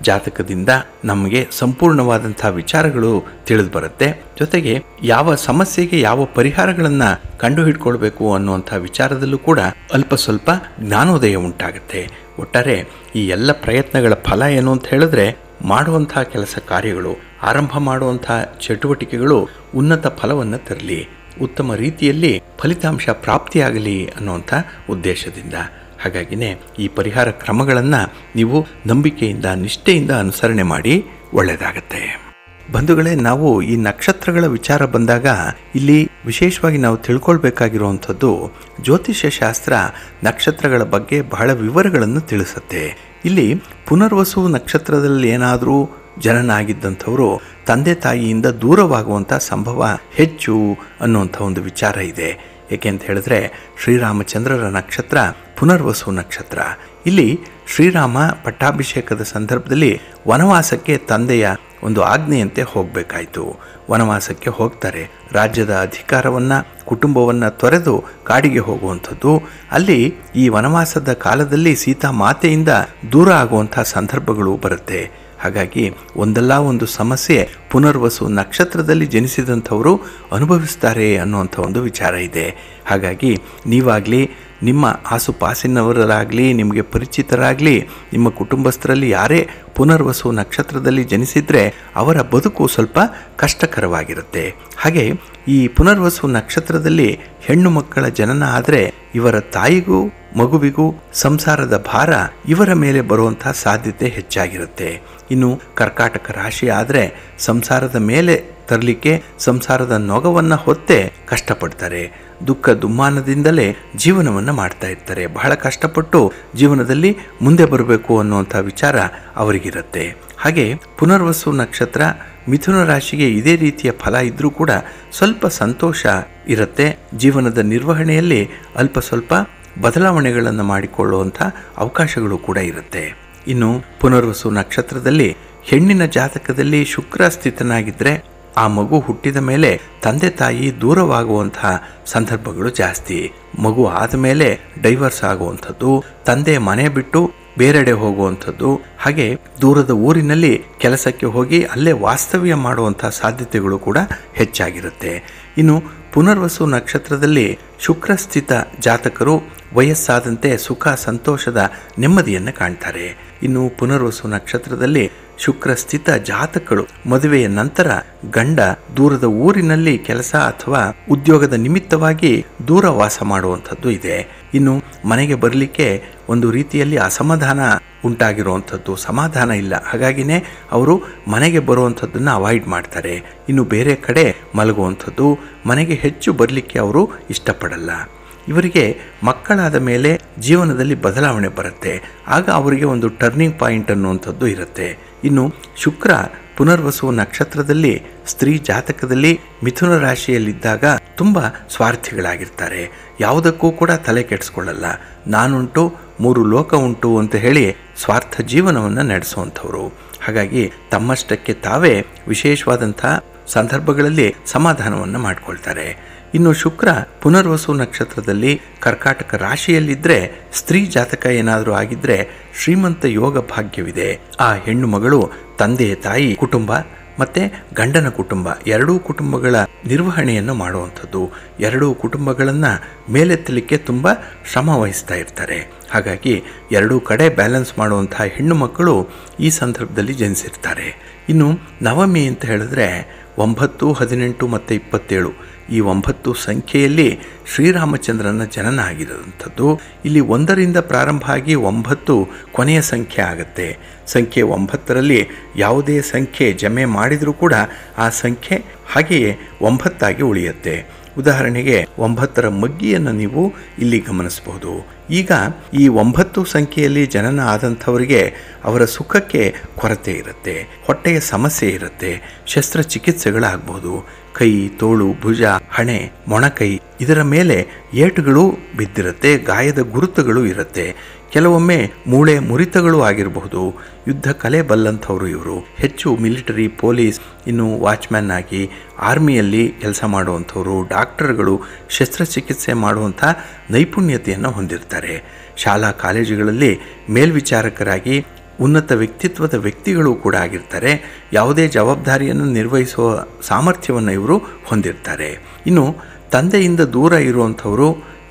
S1: ಜಾತಕದಿಂದ ನಮಗೆ ಸಂಪೂರ್ಣವಾದಂಥ ವಿಚಾರಗಳು ತಿಳಿದು ಬರುತ್ತೆ. ಜೊತೆಗೆ ಯಾವ ಸಮಸ್ಯೆಗೆ ಯಾವ ಪರಿಹಾರಗಳನ್ನು ಕಂಡುಹಿಡ್ಕೊಳ್ಬೇಕು ಅನ್ನುವಂಥ ವಿಚಾರದಲ್ಲೂ ಕೂಡ ಅಲ್ಪ ಸ್ವಲ್ಪ ಜ್ಞಾನೋದಯ ಉಂಟಾಗುತ್ತೆ. ಒಟ್ಟಾರೆ ಈ ಎಲ್ಲ ಪ್ರಯತ್ನಗಳ ಫಲ ಏನು ಅಂತ ಹೇಳಿದ್ರೆ ಮಾಡುವಂಥ ಕೆಲಸ ಕಾರ್ಯಗಳು, ಆರಂಭ ಮಾಡುವಂಥ ಚಟುವಟಿಕೆಗಳು ಉನ್ನತ ಫಲವನ್ನು ತರಲಿ, ಉತ್ತಮ ರೀತಿಯಲ್ಲಿ ಫಲಿತಾಂಶ ಪ್ರಾಪ್ತಿಯಾಗಲಿ ಅನ್ನುವಂಥ ಉದ್ದೇಶದಿಂದ. ಹಾಗಾಗಿನೇ ಈ ಪರಿಹಾರ ಕ್ರಮಗಳನ್ನು ನೀವು ನಂಬಿಕೆಯಿಂದ ನಿಷ್ಠೆಯಿಂದ ಅನುಸರಣೆ ಮಾಡಿ ಒಳ್ಳೆಯದಾಗತ್ತೆ. ಬಂಧುಗಳೇ, ನಾವು ಈ ನಕ್ಷತ್ರಗಳ ವಿಚಾರ ಬಂದಾಗ ಇಲ್ಲಿ ವಿಶೇಷವಾಗಿ ನಾವು ತಿಳ್ಕೊಳ್ಬೇಕಾಗಿರುವಂಥದ್ದು ಜ್ಯೋತಿಷ್ಯ ಶಾಸ್ತ್ರ ನಕ್ಷತ್ರಗಳ ಬಗ್ಗೆ ಬಹಳ ವಿವರಗಳನ್ನು ತಿಳಿಸುತ್ತೆ. ಇಲ್ಲಿ ಪುನರ್ವಸು ನಕ್ಷತ್ರದಲ್ಲಿ ಏನಾದರೂ ಜನನ ಆಗಿದ್ದಂಥವರು ತಂದೆ ತಾಯಿಯಿಂದ ದೂರವಾಗುವಂಥ ಸಂಭವ ಹೆಚ್ಚು ಅನ್ನುವಂಥ ಒಂದು ವಿಚಾರ ಇದೆ. ಏಕೆ ಅಂತ ಹೇಳಿದ್ರೆ ಶ್ರೀರಾಮಚಂದ್ರರ ನಕ್ಷತ್ರ ಪುನರ್ವಸು ನಕ್ಷತ್ರ. ಇಲ್ಲಿ ಶ್ರೀರಾಮ ಪಟ್ಟಾಭಿಷೇಕದ ಸಂದರ್ಭದಲ್ಲಿ ವನವಾಸಕ್ಕೆ ತಂದೆಯ ಒಂದು ಆಜ್ಞೆಯಂತೆ ಹೋಗಬೇಕಾಯಿತು. ವನವಾಸಕ್ಕೆ ಹೋಗ್ತಾರೆ. ರಾಜ್ಯದ ಅಧಿಕಾರವನ್ನು, ಕುಟುಂಬವನ್ನು ತೊರೆದು ಕಾಡಿಗೆ ಹೋಗುವಂಥದ್ದು. ಅಲ್ಲಿ ಈ ವನವಾಸದ ಕಾಲದಲ್ಲಿ ಸೀತಾ ಮಾತೆಯಿಂದ ದೂರ ಆಗುವಂಥ ಸಂದರ್ಭಗಳು ಬರುತ್ತೆ. ಹಾಗಾಗಿ ಒಂದಲ್ಲ ಒಂದು ಸಮಸ್ಯೆ ಪುನರ್ವಸು ನಕ್ಷತ್ರದಲ್ಲಿ ಜನಿಸಿದಂಥವರು ಅನುಭವಿಸ್ತಾರೆ ಅನ್ನುವಂಥ ಒಂದು ವಿಚಾರ ಇದೆ. ಹಾಗಾಗಿ ನೀವಾಗಲಿ, ನಿಮ್ಮ ಆಸುಪಾಸಿನವರಾಗಲಿ, ನಿಮಗೆ ಪರಿಚಿತರಾಗಲಿ, ನಿಮ್ಮ ಕುಟುಂಬಸ್ಥರಲ್ಲಿ ಯಾರೇ ಪುನರ್ವಸು ನಕ್ಷತ್ರದಲ್ಲಿ ಜನಿಸಿದರೆ ಅವರ ಬದುಕು ಸ್ವಲ್ಪ ಕಷ್ಟಕರವಾಗಿರುತ್ತೆ. ಹಾಗೆ ಈ ಪುನರ್ವಸು ನಕ್ಷತ್ರದಲ್ಲಿ ಹೆಣ್ಣು ಮಕ್ಕಳ ಜನನ ಆದರೆ ಇವರ ತಾಯಿಗೂ ಮಗುವಿಗೂ ಸಂಸಾರದ ಭಾರ ಇವರ ಮೇಲೆ ಬರುವಂಥ ಸಾಧ್ಯತೆ ಹೆಚ್ಚಾಗಿರುತ್ತೆ. ಇನ್ನು ಕರ್ಕಾಟಕ ರಾಶಿ ಆದರೆ ಸಂಸಾರದ ಮೇಲೆ ತರಲಿಕ್ಕೆ ಸಂಸಾರದ ನೊಗವನ್ನು ಹೊತ್ತೇ ಕಷ್ಟಪಡ್ತಾರೆ. ದುಃಖ ದುಮ್ಮಾನದಿಂದಲೇ ಜೀವನವನ್ನು ಮಾಡ್ತಾ ಇರ್ತಾರೆ. ಬಹಳ ಕಷ್ಟಪಟ್ಟು ಜೀವನದಲ್ಲಿ ಮುಂದೆ ಬರಬೇಕು ಅನ್ನುವಂಥ ವಿಚಾರ ಅವರಿಗಿರುತ್ತೆ. ಹಾಗೆ ಪುನರ್ವಸು ನಕ್ಷತ್ರ ಮಿಥುನ ರಾಶಿಗೆ ಇದೇ ರೀತಿಯ ಫಲ ಇದ್ರೂ ಕೂಡ ಸ್ವಲ್ಪ ಸಂತೋಷ ಇರುತ್ತೆ. ಜೀವನದ ನಿರ್ವಹಣೆಯಲ್ಲಿ ಅಲ್ಪ ಸ್ವಲ್ಪ ಬದಲಾವಣೆಗಳನ್ನು ಮಾಡಿಕೊಳ್ಳುವಂಥ ಅವಕಾಶಗಳು ಕೂಡ ಇರುತ್ತೆ. ಇನ್ನು ಪುನರ್ವಸು ನಕ್ಷತ್ರದಲ್ಲಿ ಹೆಣ್ಣಿನ ಜಾತಕದಲ್ಲಿ ಶುಕ್ರ ಸ್ಥಿತನಾಗಿದ್ದರೆ ಆ ಮಗು ಹುಟ್ಟಿದ ಮೇಲೆ ತಂದೆ ತಾಯಿ ದೂರವಾಗುವಂತಹ ಸಂದರ್ಭಗಳು ಜಾಸ್ತಿ. ಮಗು ಆದ ಮೇಲೆ ಡೈವರ್ಸ್ ಆಗುವಂಥದ್ದು, ತಂದೆ ಮನೆ ಬಿಟ್ಟು ಬೇರೆಡೆ ಹೋಗುವಂಥದ್ದು, ಹಾಗೆ ದೂರದ ಊರಿನಲ್ಲಿ ಕೆಲಸಕ್ಕೆ ಹೋಗಿ ಅಲ್ಲೇ ವಾಸ್ತವ್ಯ ಮಾಡುವಂಥ ಸಾಧ್ಯತೆಗಳು ಕೂಡ ಹೆಚ್ಚಾಗಿರುತ್ತೆ. ಇನ್ನು ಪುನರ್ವಸು ನಕ್ಷತ್ರದಲ್ಲಿ ಶುಕ್ರಸ್ಥಿತ ಜಾತಕರು ವಯಸ್ಸಾದಂತೆ ಸುಖ ಸಂತೋಷದ ನೆಮ್ಮದಿಯನ್ನು ಕಾಣ್ತಾರೆ. ಇನ್ನು ಪುನರ್ವಸು ನಕ್ಷತ್ರದಲ್ಲಿ ಶುಕ್ರಸ್ಥಿತ ಜಾತಕರು ಮದುವೆಯ ನಂತರ ಗಂಡ ದೂರದ ಊರಿನಲ್ಲಿ ಕೆಲಸ ಅಥವಾ ಉದ್ಯೋಗದ ನಿಮಿತ್ತವಾಗಿ ದೂರ ವಾಸ ಮಾಡುವಂಥದ್ದು ಇದೆ. ಇನ್ನು ಮನೆಗೆ ಬರಲಿಕ್ಕೆ ಒಂದು ರೀತಿಯಲ್ಲಿ ಅಸಮಾಧಾನ ಉಂಟಾಗಿರುವಂಥದ್ದು, ಸಮಾಧಾನ ಇಲ್ಲ. ಹಾಗಾಗಿನೇ ಅವರು ಮನೆಗೆ ಬರುವಂಥದ್ದನ್ನು ಅವಾಯ್ಡ್ ಮಾಡ್ತಾರೆ. ಇನ್ನು ಬೇರೆ ಕಡೆ ಮಲಗುವಂಥದ್ದು, ಮನೆಗೆ ಹೆಚ್ಚು ಬರಲಿಕ್ಕೆ ಅವರು ಇಷ್ಟಪಡಲ್ಲ. ಇವರಿಗೆ ಮಕ್ಕಳಾದ ಮೇಲೆ ಜೀವನದಲ್ಲಿ ಬದಲಾವಣೆ ಬರುತ್ತೆ. ಆಗ ಅವರಿಗೆ ಒಂದು ಟರ್ನಿಂಗ್ ಪಾಯಿಂಟ್ ಅನ್ನುವಂಥದ್ದು ಇರುತ್ತೆ. ಇನ್ನು ಶುಕ್ರ ಪುನರ್ವಸು ನಕ್ಷತ್ರದಲ್ಲಿ ಸ್ತ್ರೀ ಜಾತಕದಲ್ಲಿ ಮಿಥುನ ರಾಶಿಯಲ್ಲಿದ್ದಾಗ ತುಂಬ ಸ್ವಾರ್ಥಿಗಳಾಗಿರ್ತಾರೆ. ಯಾವುದಕ್ಕೂ ಕೂಡ ತಲೆ ಕೆಡಿಸ್ಕೊಳ್ಳಲ್ಲ. ನಾನುಂಟು 3 ಲೋಕ ಉಂಟು ಅಂತ ಹೇಳಿ ಸ್ವಾರ್ಥ ಜೀವನವನ್ನು ನಡೆಸುವಂಥವ್ರು. ಹಾಗಾಗಿ ತಮ್ಮಷ್ಟಕ್ಕೆ ತಾವೇ ವಿಶೇಷವಾದಂಥ ಸಂದರ್ಭಗಳಲ್ಲಿ ಸಮಾಧಾನವನ್ನು ಮಾಡಿಕೊಳ್ತಾರೆ. ಇನ್ನು ಶುಕ್ರ ಪುನರ್ವಸು ನಕ್ಷತ್ರದಲ್ಲಿ ಕರ್ಕಾಟಕ ರಾಶಿಯಲ್ಲಿದ್ದರೆ ಸ್ತ್ರೀ ಜಾತಕ ಏನಾದರೂ ಆಗಿದ್ದರೆ ಶ್ರೀಮಂತ ಯೋಗ ಭಾಗ್ಯವಿದೆ. ಆ ಹೆಣ್ಣು ಮಗಳು ತಂದೆ ತಾಯಿ ಕುಟುಂಬ ಮತ್ತು ಗಂಡನ ಕುಟುಂಬ ಎರಡೂ ಕುಟುಂಬಗಳ ನಿರ್ವಹಣೆಯನ್ನು ಮಾಡುವಂಥದ್ದು, ಎರಡೂ ಕುಟುಂಬಗಳನ್ನು ಮೇಲೆತ್ತಲಿಕ್ಕೆ ತುಂಬ ಶ್ರಮ ವಹಿಸ್ತಾ ಇರ್ತಾರೆ. ಹಾಗಾಗಿ ಎರಡೂ ಕಡೆ ಬ್ಯಾಲೆನ್ಸ್ ಮಾಡುವಂಥ ಹೆಣ್ಣು ಮಕ್ಕಳು ಈ ಸಂದರ್ಭದಲ್ಲಿ ಜನಿಸಿರ್ತಾರೆ. ಇನ್ನು ನವಮಿ ಅಂತ ಹೇಳಿದ್ರೆ 9, 18 ಮತ್ತು 27 ಈ 9 ಸಂಖ್ಯೆಯಲ್ಲಿ ಶ್ರೀರಾಮಚಂದ್ರನ ಜನನ ಆಗಿರುವಂಥದ್ದು. ಇಲ್ಲಿ 1ರಿಂದ ಪ್ರಾರಂಭ ಆಗಿ 9 ಕೊನೆಯ ಸಂಖ್ಯೆ ಆಗುತ್ತೆ. ಸಂಖ್ಯೆ 9ರಲ್ಲಿ ಯಾವುದೇ ಸಂಖ್ಯೆ ಜಮೆ ಮಾಡಿದರೂ ಕೂಡ ಆ ಸಂಖ್ಯೆ ಹಾಗೆಯೇ 9 ಉಳಿಯುತ್ತೆ. ಉದಾಹರಣೆಗೆ 9ರ ಮಗ್ಗಿಯನ್ನು ನೀವು ಇಲ್ಲಿ ಗಮನಿಸಬಹುದು. ಈಗ ಈ 9 ಸಂಖ್ಯೆಯಲ್ಲಿ ಜನನ ಆದಂಥವರಿಗೆ ಅವರ ಸುಖಕ್ಕೆ ಕೊರತೆ ಇರುತ್ತೆ, ಹೊಟ್ಟೆಯ ಸಮಸ್ಯೆ ಇರುತ್ತೆ, ಶಸ್ತ್ರಚಿಕಿತ್ಸೆಗಳಾಗಬಹುದು, ಕೈ, ತೋಳು, ಭುಜ, ಹಣೆ, ಮೊಣಕೈ ಇದರ ಮೇಲೆ ಏಟುಗಳು ಬಿದ್ದಿರುತ್ತೆ, ಗಾಯದ ಗುರುತುಗಳು ಇರುತ್ತೆ, ಕೆಲವೊಮ್ಮೆ ಮೂಳೆ ಮುರಿತಗಳು ಆಗಿರಬಹುದು. ಯುದ್ಧ ಕಲೆ ಬಲ್ಲಂಥವ್ರು ಇವರು. ಹೆಚ್ಚು ಮಿಲಿಟರಿ, ಪೊಲೀಸ್, ಇನ್ನು ವಾಚ್ಮ್ಯಾನ್ ಆಗಿ ಆರ್ಮಿಯಲ್ಲಿ ಕೆಲಸ ಮಾಡುವಂಥವ್ರು, ಡಾಕ್ಟರ್ಗಳು, ಶಸ್ತ್ರಚಿಕಿತ್ಸೆ ಮಾಡುವಂಥ ನೈಪುಣ್ಯತೆಯನ್ನು ಹೊಂದಿರ್ತಾರೆ. ಶಾಲಾ ಕಾಲೇಜುಗಳಲ್ಲಿ ಮೇಲ್ವಿಚಾರಕರಾಗಿ ಉನ್ನತ ವ್ಯಕ್ತಿತ್ವದ ವ್ಯಕ್ತಿಗಳು ಕೂಡ ಆಗಿರ್ತಾರೆ. ಯಾವುದೇ ಜವಾಬ್ದಾರಿಯನ್ನು ನಿರ್ವಹಿಸುವ ಸಾಮರ್ಥ್ಯವನ್ನು ಇವರು ಹೊಂದಿರ್ತಾರೆ. ಇನ್ನು ತಂದೆಯಿಂದ ದೂರ ಇರುವಂಥವರು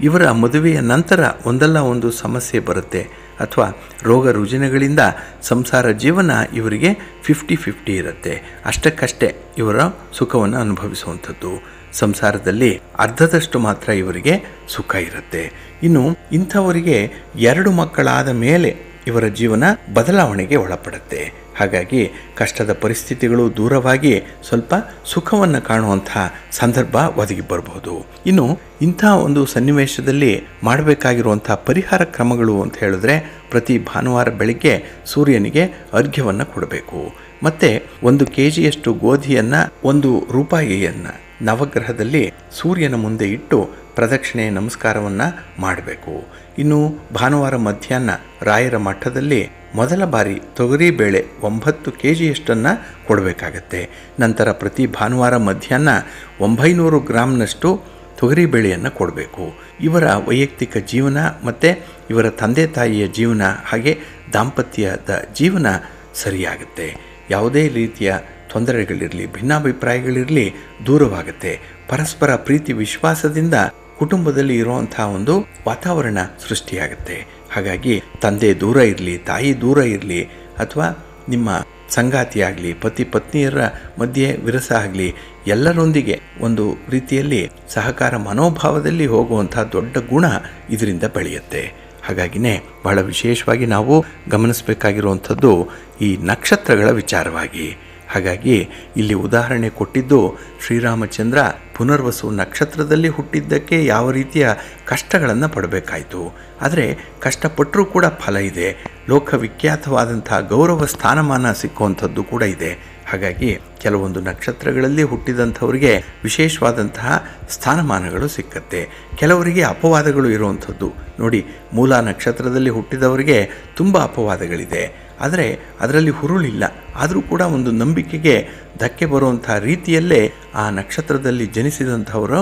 S1: ಇವರ ಮದುವೆಯ ನಂತರ ಒಂದಲ್ಲ ಒಂದು ಸಮಸ್ಯೆ ಬರುತ್ತೆ ಅಥವಾ ರೋಗ ರುಜಿನಗಳಿಂದ ಸಂಸಾರ ಜೀವನ ಇವರಿಗೆ 50-50 ಇರುತ್ತೆ. ಅಷ್ಟಕ್ಕಷ್ಟೇ ಇವರ ಸುಖವನ್ನು ಅನುಭವಿಸುವಂಥದ್ದು. ಸಂಸಾರದಲ್ಲಿ ಅರ್ಧದಷ್ಟು ಮಾತ್ರ ಇವರಿಗೆ ಸುಖ ಇರುತ್ತೆ. ಇನ್ನು ಇಂಥವರಿಗೆ 2 ಮಕ್ಕಳಾದ ಮೇಲೆ ಇವರ ಜೀವನ ಬದಲಾವಣೆಗೆ ಒಳಪಡುತ್ತೆ. ಹಾಗಾಗಿ ಕಷ್ಟದ ಪರಿಸ್ಥಿತಿಗಳು ದೂರವಾಗಿ ಸ್ವಲ್ಪ ಸುಖವನ್ನು ಕಾಣುವಂಥ ಸಂದರ್ಭ ಒದಗಿ ಬರಬಹುದು. ಇನ್ನು ಇಂಥ ಒಂದು ಸನ್ನಿವೇಶದಲ್ಲಿ ಮಾಡಬೇಕಾಗಿರುವಂಥ ಪರಿಹಾರ ಕ್ರಮಗಳು ಅಂತ ಹೇಳಿದ್ರೆ ಪ್ರತಿ ಭಾನುವಾರ ಬೆಳಿಗ್ಗೆ ಸೂರ್ಯನಿಗೆ ಅರ್ಘ್ಯವನ್ನು ಕೊಡಬೇಕು. ಮತ್ತು 1 kgಯಷ್ಟು ಗೋಧಿಯನ್ನು 1 ರೂಪಾಯಿಯನ್ನು ನವಗ್ರಹದಲ್ಲಿ ಸೂರ್ಯನ ಮುಂದೆ ಇಟ್ಟು ಪ್ರದಕ್ಷಿಣೆ ನಮಸ್ಕಾರವನ್ನು ಮಾಡಬೇಕು. ಇನ್ನು ಭಾನುವಾರ ಮಧ್ಯಾಹ್ನ ರಾಯರ ಮಠದಲ್ಲಿ ಮೊದಲ ಬಾರಿ ತೊಗರಿಬೇಳೆ 9 kgಯಷ್ಟನ್ನು ಕೊಡಬೇಕಾಗತ್ತೆ. ನಂತರ ಪ್ರತಿ ಭಾನುವಾರ ಮಧ್ಯಾಹ್ನ 900 ಗ್ರಾಮ್ನಷ್ಟು ತೊಗರಿಬೇಳೆಯನ್ನು ಕೊಡಬೇಕು. ಇವರ ವೈಯಕ್ತಿಕ ಜೀವನ ಮತ್ತು ಇವರ ತಂದೆ ತಾಯಿಯ ಜೀವನ ಹಾಗೆ ದಾಂಪತ್ಯದ ಜೀವನ ಸರಿಯಾಗುತ್ತೆ. ಯಾವುದೇ ರೀತಿಯ ತೊಂದರೆಗಳಿರಲಿ, ಭಿನ್ನಾಭಿಪ್ರಾಯಗಳಿರಲಿ ದೂರವಾಗುತ್ತೆ. ಪರಸ್ಪರ ಪ್ರೀತಿ ವಿಶ್ವಾಸದಿಂದ ಕುಟುಂಬದಲ್ಲಿ ಇರುವಂಥ ಒಂದು ವಾತಾವರಣ ಸೃಷ್ಟಿಯಾಗುತ್ತೆ. ಹಾಗಾಗಿ ತಂದೆ ದೂರ ಇರಲಿ, ತಾಯಿ ದೂರ ಇರಲಿ, ಅಥವಾ ನಿಮ್ಮ ಸಂಗಾತಿಯಾಗಲಿ, ಪತಿ ಪತ್ನಿಯರ ಮಧ್ಯೆ ವಿರಸ ಆಗಲಿ, ಎಲ್ಲರೊಂದಿಗೆ ಒಂದು ರೀತಿಯಲ್ಲಿ ಸಹಕಾರ ಮನೋಭಾವದಲ್ಲಿ ಹೋಗುವಂಥ ದೊಡ್ಡ ಗುಣ ಇದರಿಂದ ಬೆಳೆಯುತ್ತೆ. ಹಾಗಾಗಿನೇ ಬಹಳ ವಿಶೇಷವಾಗಿ ನಾವು ಗಮನಿಸಬೇಕಾಗಿರುವಂಥದ್ದು ಈ ನಕ್ಷತ್ರಗಳ ವಿಚಾರವಾಗಿ. ಹಾಗಾಗಿ ಇಲ್ಲಿ ಉದಾಹರಣೆ ಕೊಟ್ಟಿದ್ದು ಶ್ರೀರಾಮಚಂದ್ರ ಪುನರ್ವಸು ನಕ್ಷತ್ರದಲ್ಲಿ ಹುಟ್ಟಿದ್ದಕ್ಕೆ ಯಾವ ರೀತಿಯ ಕಷ್ಟಗಳನ್ನು ಪಡಬೇಕಾಯಿತು. ಆದರೆ ಕಷ್ಟಪಟ್ಟರೂ ಕೂಡ ಫಲ ಇದೆ, ಲೋಕವಿಖ್ಯಾತವಾದಂಥ ಗೌರವ ಸ್ಥಾನಮಾನ ಸಿಕ್ಕುವಂಥದ್ದು ಕೂಡ ಇದೆ. ಹಾಗಾಗಿ ಕೆಲವೊಂದು ನಕ್ಷತ್ರಗಳಲ್ಲಿ ಹುಟ್ಟಿದಂಥವರಿಗೆ ವಿಶೇಷವಾದಂತಹ ಸ್ಥಾನಮಾನಗಳು ಸಿಕ್ಕತ್ತೆ. ಕೆಲವರಿಗೆ ಅಪವಾದಗಳು ಇರುವಂಥದ್ದು ನೋಡಿ, ಮೂಲ ನಕ್ಷತ್ರದಲ್ಲಿ ಹುಟ್ಟಿದವರಿಗೆ ತುಂಬ ಅಪವಾದಗಳಿದೆ, ಆದರೆ ಅದರಲ್ಲಿ ಹುರುಳಿಲ್ಲ. ಆದರೂ ಕೂಡ ಒಂದು ನಂಬಿಕೆಗೆ ಧಕ್ಕೆ ಬರುವಂಥ ರೀತಿಯಲ್ಲೇ ಆ ನಕ್ಷತ್ರದಲ್ಲಿ ಜನಿಸಿದಂಥವರ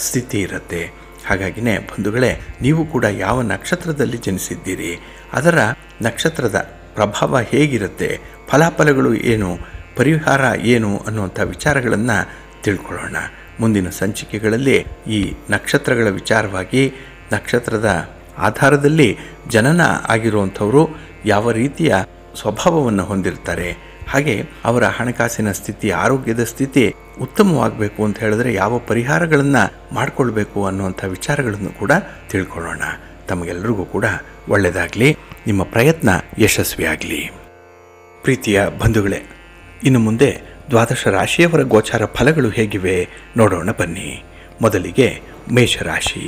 S1: ಸ್ಥಿತಿ ಇರುತ್ತೆ. ಹಾಗಾಗಿನೇ ಬಂಧುಗಳೇ, ನೀವು ಕೂಡ ಯಾವ ನಕ್ಷತ್ರದಲ್ಲಿ ಜನಿಸಿದ್ದೀರಿ, ಅದರ ನಕ್ಷತ್ರದ ಪ್ರಭಾವ ಹೇಗಿರುತ್ತೆ, ಫಲಾಫಲಗಳು ಏನು, ಪರಿಹಾರ ಏನು ಅನ್ನುವಂಥ ವಿಚಾರಗಳನ್ನು ತಿಳ್ಕೊಳ್ಳೋಣ. ಮುಂದಿನ ಸಂಚಿಕೆಗಳಲ್ಲಿ ಈ ನಕ್ಷತ್ರಗಳ ವಿಚಾರವಾಗಿ, ನಕ್ಷತ್ರದ ಆಧಾರದಲ್ಲಿ ಜನನ ಆಗಿರುವಂಥವರು ಯಾವ ರೀತಿಯ ಸ್ವಭಾವವನ್ನು ಹೊಂದಿರ್ತಾರೆ, ಹಾಗೆ ಅವರ ಹಣಕಾಸಿನ ಸ್ಥಿತಿ, ಆರೋಗ್ಯದ ಸ್ಥಿತಿ ಉತ್ತಮವಾಗಬೇಕು ಅಂತ ಹೇಳಿದ್ರೆ ಯಾವ ಪರಿಹಾರಗಳನ್ನು ಮಾಡಿಕೊಳ್ಬೇಕು ಅನ್ನುವಂಥ ವಿಚಾರಗಳನ್ನು ಕೂಡ ತಿಳ್ಕೊಳ್ಳೋಣ. ತಮಗೆಲ್ಲರಿಗೂ ಕೂಡ ಒಳ್ಳೆಯದಾಗಲಿ, ನಿಮ್ಮ ಪ್ರಯತ್ನ ಯಶಸ್ವಿಯಾಗಲಿ. ಪ್ರೀತಿಯ ಬಂಧುಗಳೇ, ಇನ್ನು ಮುಂದೆ ದ್ವಾದಶ ರಾಶಿಯವರ ಗೋಚಾರ ಫಲಗಳು ಹೇಗಿವೆ ನೋಡೋಣ ಬನ್ನಿ. ಮೊದಲಿಗೆ ಮೇಷರಾಶಿ.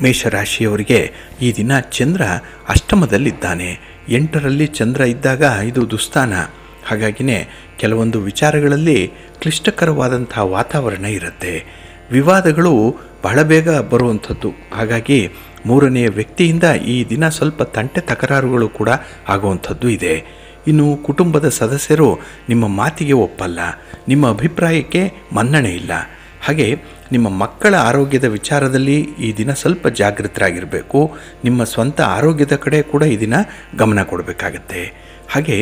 S1: ಮೇಷರಾಶಿಯವರಿಗೆ ಈ ದಿನ ಚಂದ್ರ ಅಷ್ಟಮದಲ್ಲಿದ್ದಾನೆ. 8ರಲ್ಲಿ ಚಂದ್ರ ಇದ್ದಾಗ ಇದು ದುಸ್ಥಾನ. ಹಾಗಾಗಿನೇ ಕೆಲವೊಂದು ವಿಚಾರಗಳಲ್ಲಿ ಕ್ಲಿಷ್ಟಕರವಾದಂಥ ವಾತಾವರಣ ಇರುತ್ತೆ. ವಿವಾದಗಳು ಬಹಳ ಬೇಗ ಬರುವಂಥದ್ದು. ಹಾಗಾಗಿ 3ನೆಯ ವ್ಯಕ್ತಿಯಿಂದ ಈ ದಿನ ಸ್ವಲ್ಪ ತಂಟೆ ತಕರಾರುಗಳು ಕೂಡ ಆಗುವಂಥದ್ದು ಇದೆ. ಇನ್ನು ಕುಟುಂಬದ ಸದಸ್ಯರು ನಿಮ್ಮ ಮಾತಿಗೆ ಒಪ್ಪಲ್ಲ, ನಿಮ್ಮ ಅಭಿಪ್ರಾಯಕ್ಕೆ ಮನ್ನಣೆ ಇಲ್ಲ. ಹಾಗೆ ನಿಮ್ಮ ಮಕ್ಕಳ ಆರೋಗ್ಯದ ವಿಚಾರದಲ್ಲಿ ಈ ದಿನ ಸ್ವಲ್ಪ ಜಾಗೃತರಾಗಿರಬೇಕು. ನಿಮ್ಮ ಸ್ವಂತ ಆರೋಗ್ಯದ ಕಡೆ ಕೂಡ ಈ ದಿನ ಗಮನ ಕೊಡಬೇಕಾಗತ್ತೆ. ಹಾಗೆ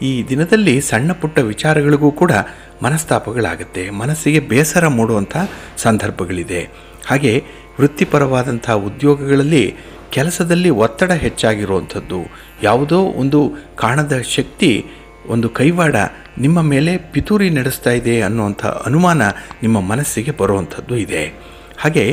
S1: ಈ ದಿನದಲ್ಲಿ ಸಣ್ಣ ಪುಟ್ಟ ವಿಚಾರಗಳಿಗೂ ಕೂಡ ಮನಸ್ತಾಪಗಳಾಗುತ್ತೆ, ಮನಸ್ಸಿಗೆ ಬೇಸರ ಮೂಡುವಂಥ ಸಂದರ್ಭಗಳಿದೆ. ಹಾಗೆ ವೃತ್ತಿಪರವಾದಂಥ ಉದ್ಯೋಗಗಳಲ್ಲಿ ಕೆಲಸದಲ್ಲಿ ಒತ್ತಡ ಹೆಚ್ಚಾಗಿರುವಂಥದ್ದು, ಯಾವುದೋ ಒಂದು ಕಾಣದ ಶಕ್ತಿ, ಒಂದು ಕೈವಾಡ ನಿಮ್ಮ ಮೇಲೆ ಪಿತೂರಿ ನಡೆಸ್ತಾ ಇದೆ ಅನ್ನುವಂಥ ಅನುಮಾನ ನಿಮ್ಮ ಮನಸ್ಸಿಗೆ ಬರುವಂಥದ್ದು ಇದೆ. ಹಾಗೆ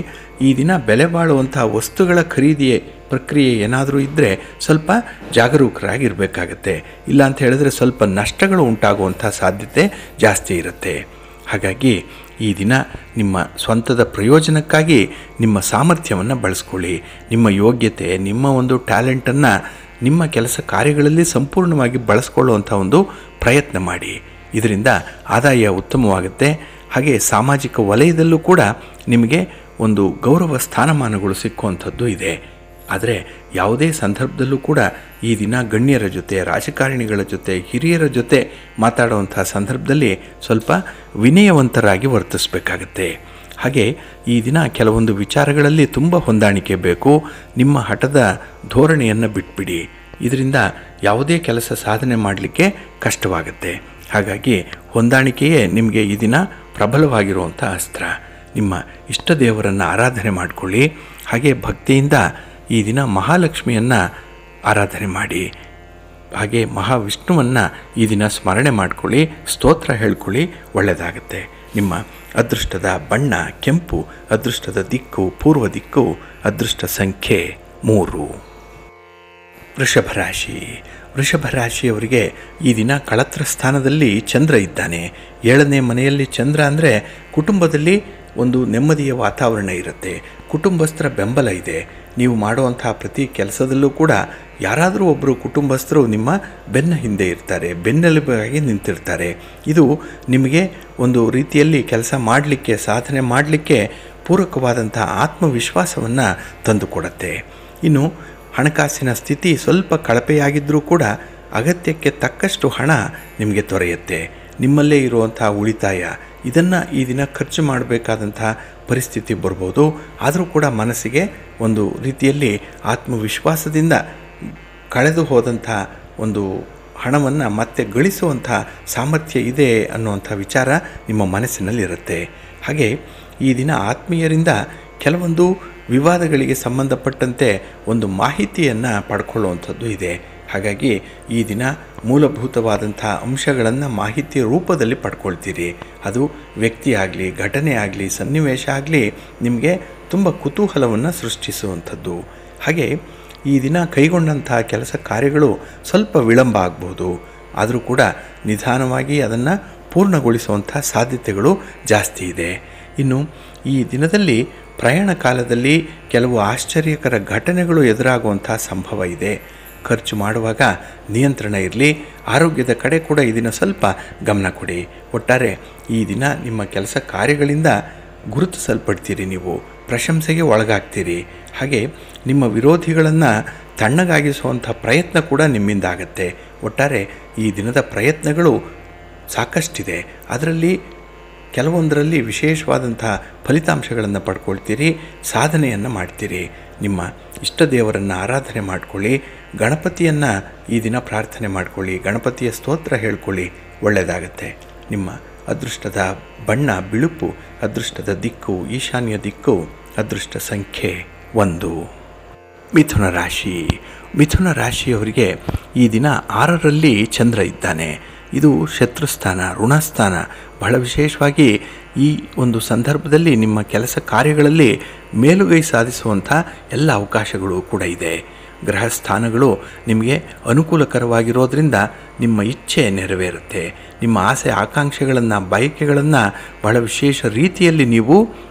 S1: ಈ ದಿನ ಬೆಲೆ ಬಾಳುವಂಥ ವಸ್ತುಗಳ ಖರೀದಿ ಪ್ರಕ್ರಿಯೆ ಏನಾದರೂ ಇದ್ದರೆ ಸ್ವಲ್ಪ ಜಾಗರೂಕರಾಗಿರಬೇಕಾಗತ್ತೆ. ಇಲ್ಲ ಅಂತ ಹೇಳಿದ್ರೆ ಸ್ವಲ್ಪ ನಷ್ಟಗಳು ಉಂಟಾಗುವಂಥ ಸಾಧ್ಯತೆ ಜಾಸ್ತಿ ಇರುತ್ತೆ. ಹಾಗಾಗಿ ಈ ದಿನ ನಿಮ್ಮ ಸ್ವಂತದ ಪ್ರಯೋಜನಕ್ಕಾಗಿ ನಿಮ್ಮ ಸಾಮರ್ಥ್ಯವನ್ನು ಬಳಸ್ಕೊಳ್ಳಿ. ನಿಮ್ಮ ಯೋಗ್ಯತೆ, ನಿಮ್ಮ ಒಂದು ಟ್ಯಾಲೆಂಟನ್ನು ನಿಮ್ಮ ಕೆಲಸ ಕಾರ್ಯಗಳಲ್ಲಿ ಸಂಪೂರ್ಣವಾಗಿ ಬಳಸ್ಕೊಳ್ಳುವಂಥ ಒಂದು ಪ್ರಯತ್ನ ಮಾಡಿ. ಇದರಿಂದ ಆದಾಯ ಉತ್ತಮವಾಗುತ್ತೆ. ಹಾಗೆ ಸಾಮಾಜಿಕ ವಲಯದಲ್ಲೂ ಕೂಡ ನಿಮಗೆ ಒಂದು ಗೌರವ ಸ್ಥಾನಮಾನಗಳು ಸಿಕ್ಕುವಂಥದ್ದು ಇದೆ. ಆದರೆ ಯಾವುದೇ ಸಂದರ್ಭದಲ್ಲೂ ಕೂಡ ಈ ದಿನ ಗಣ್ಯರ ಜೊತೆ, ರಾಜಕಾರಣಿಗಳ ಜೊತೆ, ಹಿರಿಯರ ಜೊತೆ ಮಾತಾಡುವಂಥ ಸಂದರ್ಭದಲ್ಲಿ ಸ್ವಲ್ಪ ವಿನಯವಂತರಾಗಿ ವರ್ತಿಸಬೇಕಾಗತ್ತೆ. ಹಾಗೆ ಈ ದಿನ ಕೆಲವೊಂದು ವಿಚಾರಗಳಲ್ಲಿ ತುಂಬ ಹೊಂದಾಣಿಕೆ ಬೇಕು. ನಿಮ್ಮ ಹಠದ ಧೋರಣೆಯನ್ನು ಬಿಟ್ಬಿಡಿ. ಇದರಿಂದ ಯಾವುದೇ ಕೆಲಸ ಸಾಧನೆ ಮಾಡಲಿಕ್ಕೆ ಕಷ್ಟವಾಗುತ್ತೆ. ಹಾಗಾಗಿ ಹೊಂದಾಣಿಕೆಯೇ ನಿಮಗೆ ಈ ದಿನ ಪ್ರಬಲವಾಗಿರುವಂಥ ಅಸ್ತ್ರ. ನಿಮ್ಮ ಇಷ್ಟ ದೇವರನ್ನು ಆರಾಧನೆ ಮಾಡಿಕೊಳ್ಳಿ. ಹಾಗೆ ಭಕ್ತಿಯಿಂದ ಈ ದಿನ ಮಹಾಲಕ್ಷ್ಮಿಯನ್ನು ಆರಾಧನೆ ಮಾಡಿ. ಹಾಗೆ ಮಹಾವಿಷ್ಣುವನ್ನು ಈ ದಿನ ಸ್ಮರಣೆ ಮಾಡಿಕೊಳ್ಳಿ, ಸ್ತೋತ್ರ ಹೇಳ್ಕೊಳ್ಳಿ, ಒಳ್ಳೆಯದಾಗುತ್ತೆ. ನಿಮ್ಮ ಅದೃಷ್ಟದ ಬಣ್ಣ ಕೆಂಪು, ಅದೃಷ್ಟದ ದಿಕ್ಕು ಪೂರ್ವ ದಿಕ್ಕು, ಅದೃಷ್ಟ ಸಂಖ್ಯೆ 3. ವೃಷಭರಾಶಿ. ವೃಷಭರಾಶಿಯವರಿಗೆ ಈ ದಿನ ಕಳತ್ರ ಸ್ಥಾನದಲ್ಲಿ ಚಂದ್ರ ಇದ್ದಾನೆ. 7ನೇ ಮನೆಯಲ್ಲಿ ಚಂದ್ರ ಅಂದರೆ ಕುಟುಂಬದಲ್ಲಿ ಒಂದು ನೆಮ್ಮದಿಯ ವಾತಾವರಣ ಇರುತ್ತೆ, ಕುಟುಂಬಸ್ಥರ ಬೆಂಬಲ ಇದೆ. ನೀವು ಮಾಡುವಂಥ ಪ್ರತಿ ಕೆಲಸದಲ್ಲೂ ಕೂಡ ಯಾರಾದರೂ ಒಬ್ಬರು ಕುಟುಂಬಸ್ಥರು ನಿಮ್ಮ ಬೆನ್ನ ಹಿಂದೆ ಇರ್ತಾರೆ, ಬೆನ್ನೆಲುಬಾಗಿ ನಿಂತಿರ್ತಾರೆ. ಇದು ನಿಮಗೆ ಒಂದು ರೀತಿಯಲ್ಲಿ ಕೆಲಸ ಮಾಡಲಿಕ್ಕೆ, ಸಾಧನೆ ಮಾಡಲಿಕ್ಕೆ ಪೂರಕವಾದಂಥ ಆತ್ಮವಿಶ್ವಾಸವನ್ನು ತಂದುಕೊಡುತ್ತೆ. ಇನ್ನು ಹಣಕಾಸಿನ ಸ್ಥಿತಿ ಸ್ವಲ್ಪ ಕಳಪೆಯಾಗಿದ್ದರೂ ಕೂಡ ಅಗತ್ಯಕ್ಕೆ ತಕ್ಕಷ್ಟು ಹಣ ನಿಮಗೆ ದೊರೆಯುತ್ತೆ. ನಿಮ್ಮಲ್ಲೇ ಇರುವಂಥ ಉಳಿತಾಯ, ಇದನ್ನು ಈ ದಿನ ಖರ್ಚು ಮಾಡಬೇಕಾದಂಥ ಪರಿಸ್ಥಿತಿ ಬರ್ಬೋದು. ಆದರೂ ಕೂಡ ಮನಸ್ಸಿಗೆ ಒಂದು ರೀತಿಯಲ್ಲಿ ಆತ್ಮವಿಶ್ವಾಸದಿಂದ ಕಳೆದು ಹೋದಂಥ ಒಂದು ಹಣವನ್ನು ಮತ್ತೆ ಗಳಿಸುವಂಥ ಸಾಮರ್ಥ್ಯ ಇದೆ ಅನ್ನುವಂಥ ವಿಚಾರ ನಿಮ್ಮ ಮನಸ್ಸಿನಲ್ಲಿರುತ್ತೆ. ಹಾಗೆ ಈ ದಿನ ಆತ್ಮೀಯರಿಂದ ಕೆಲವೊಂದು ವಿವಾದಗಳಿಗೆ ಸಂಬಂಧಪಟ್ಟಂತೆ ಒಂದು ಮಾಹಿತಿಯನ್ನು ಪಡ್ಕೊಳ್ಳುವಂಥದ್ದು ಇದೆ. ಹಾಗಾಗಿ ಈ ದಿನ ಮೂಲಭೂತವಾದಂಥ ಅಂಶಗಳನ್ನು ಮಾಹಿತಿಯ ರೂಪದಲ್ಲಿ ಪಡ್ಕೊಳ್ತೀರಿ. ಅದು ವ್ಯಕ್ತಿ ಆಗಲಿ, ಘಟನೆ ಆಗಲಿ, ಸನ್ನಿವೇಶ ಆಗಲಿ ನಿಮಗೆ ತುಂಬ ಕುತೂಹಲವನ್ನು ಸೃಷ್ಟಿಸುವಂಥದ್ದು. ಹಾಗೆ ಈ ದಿನ ಕೈಗೊಂಡಂಥ ಕೆಲಸ ಕಾರ್ಯಗಳು ಸ್ವಲ್ಪ ವಿಳಂಬ ಆಗ್ಬೋದು. ಆದರೂ ಕೂಡ ನಿಧಾನವಾಗಿ ಅದನ್ನು ಪೂರ್ಣಗೊಳಿಸುವಂಥ ಸಾಧ್ಯತೆಗಳು ಜಾಸ್ತಿ ಇದೆ. ಇನ್ನು ಈ ದಿನದಲ್ಲಿ ಪ್ರಯಾಣ ಕಾಲದಲ್ಲಿ ಕೆಲವು ಆಶ್ಚರ್ಯಕರ ಘಟನೆಗಳು ಎದುರಾಗುವಂಥ ಸಂಭವ ಇದೆ. ಖರ್ಚು ಮಾಡುವಾಗ ನಿಯಂತ್ರಣ ಇರಲಿ. ಆರೋಗ್ಯದ ಕಡೆ ಕೂಡ ಈ ದಿನ ಸ್ವಲ್ಪ ಗಮನ ಕೊಡಿ. ಒಟ್ಟಾರೆ ಈ ದಿನ ನಿಮ್ಮ ಕೆಲಸ ಕಾರ್ಯಗಳಿಂದ ಗುರುತಿಸಲ್ಪಡ್ತೀರಿ, ನೀವು ಪ್ರಶಂಸೆಗೆ ಒಳಗಾಗ್ತೀರಿ. ಹಾಗೆ ನಿಮ್ಮ ವಿರೋಧಿಗಳನ್ನು ತಣ್ಣಗಾಗಿಸುವಂಥ ಪ್ರಯತ್ನ ಕೂಡ ನಿಮ್ಮಿಂದ ಆಗುತ್ತೆ. ಒಟ್ಟಾರೆ ಈ ದಿನದ ಪ್ರಯತ್ನಗಳು ಸಾಕಷ್ಟಿದೆ. ಅದರಲ್ಲಿ ಕೆಲವೊಂದರಲ್ಲಿ ವಿಶೇಷವಾದಂಥ ಫಲಿತಾಂಶಗಳನ್ನು ಪಡ್ಕೊಳ್ತೀರಿ, ಸಾಧನೆಯನ್ನು ಮಾಡ್ತೀರಿ. ನಿಮ್ಮ ಇಷ್ಟ ದೇವರನ್ನು ಆರಾಧನೆ ಮಾಡಿಕೊಳ್ಳಿ, ಗಣಪತಿಯನ್ನು ಈ ದಿನ ಪ್ರಾರ್ಥನೆ ಮಾಡಿಕೊಳ್ಳಿ, ಗಣಪತಿಯ ಸ್ತೋತ್ರ ಹೇಳ್ಕೊಳ್ಳಿ, ಒಳ್ಳೆಯದಾಗತ್ತೆ. ನಿಮ್ಮ ಅದೃಷ್ಟದ ಬಣ್ಣ ಬಿಳುಪು, ಅದೃಷ್ಟದ ದಿಕ್ಕು ಈಶಾನ್ಯ ದಿಕ್ಕು, ಅದೃಷ್ಟ ಸಂಖ್ಯೆ 1. ಮಿಥುನ ರಾಶಿ. ಮಿಥುನ ರಾಶಿಯವರಿಗೆ ಈ ದಿನ 6ರಲ್ಲಿ ಚಂದ್ರ ಇದ್ದಾನೆ. ಇದು ಶತ್ರುಸ್ಥಾನ, ಋಣಸ್ಥಾನ. ಬಹಳ ವಿಶೇಷವಾಗಿ ಈ ಒಂದು ಸಂದರ್ಭದಲ್ಲಿ ನಿಮ್ಮ ಕೆಲಸ ಕಾರ್ಯಗಳಲ್ಲಿ ಮೇಲುಗೈ ಸಾಧಿಸುವಂಥ ಎಲ್ಲ ಅವಕಾಶಗಳು ಕೂಡ ಇದೆ. ಗ್ರಹ ಸ್ಥಾನಗಳು ನಿಮಗೆ ಅನುಕೂಲಕರವಾಗಿರೋದ್ರಿಂದ ನಿಮ್ಮ ಇಚ್ಛೆ ನೆರವೇರುತ್ತೆ. ನಿಮ್ಮ ಆಸೆ ಆಕಾಂಕ್ಷೆಗಳನ್ನು, ಬಯಕೆಗಳನ್ನು ಬಹಳ ವಿಶೇಷ ರೀತಿಯಲ್ಲಿ ನೀವು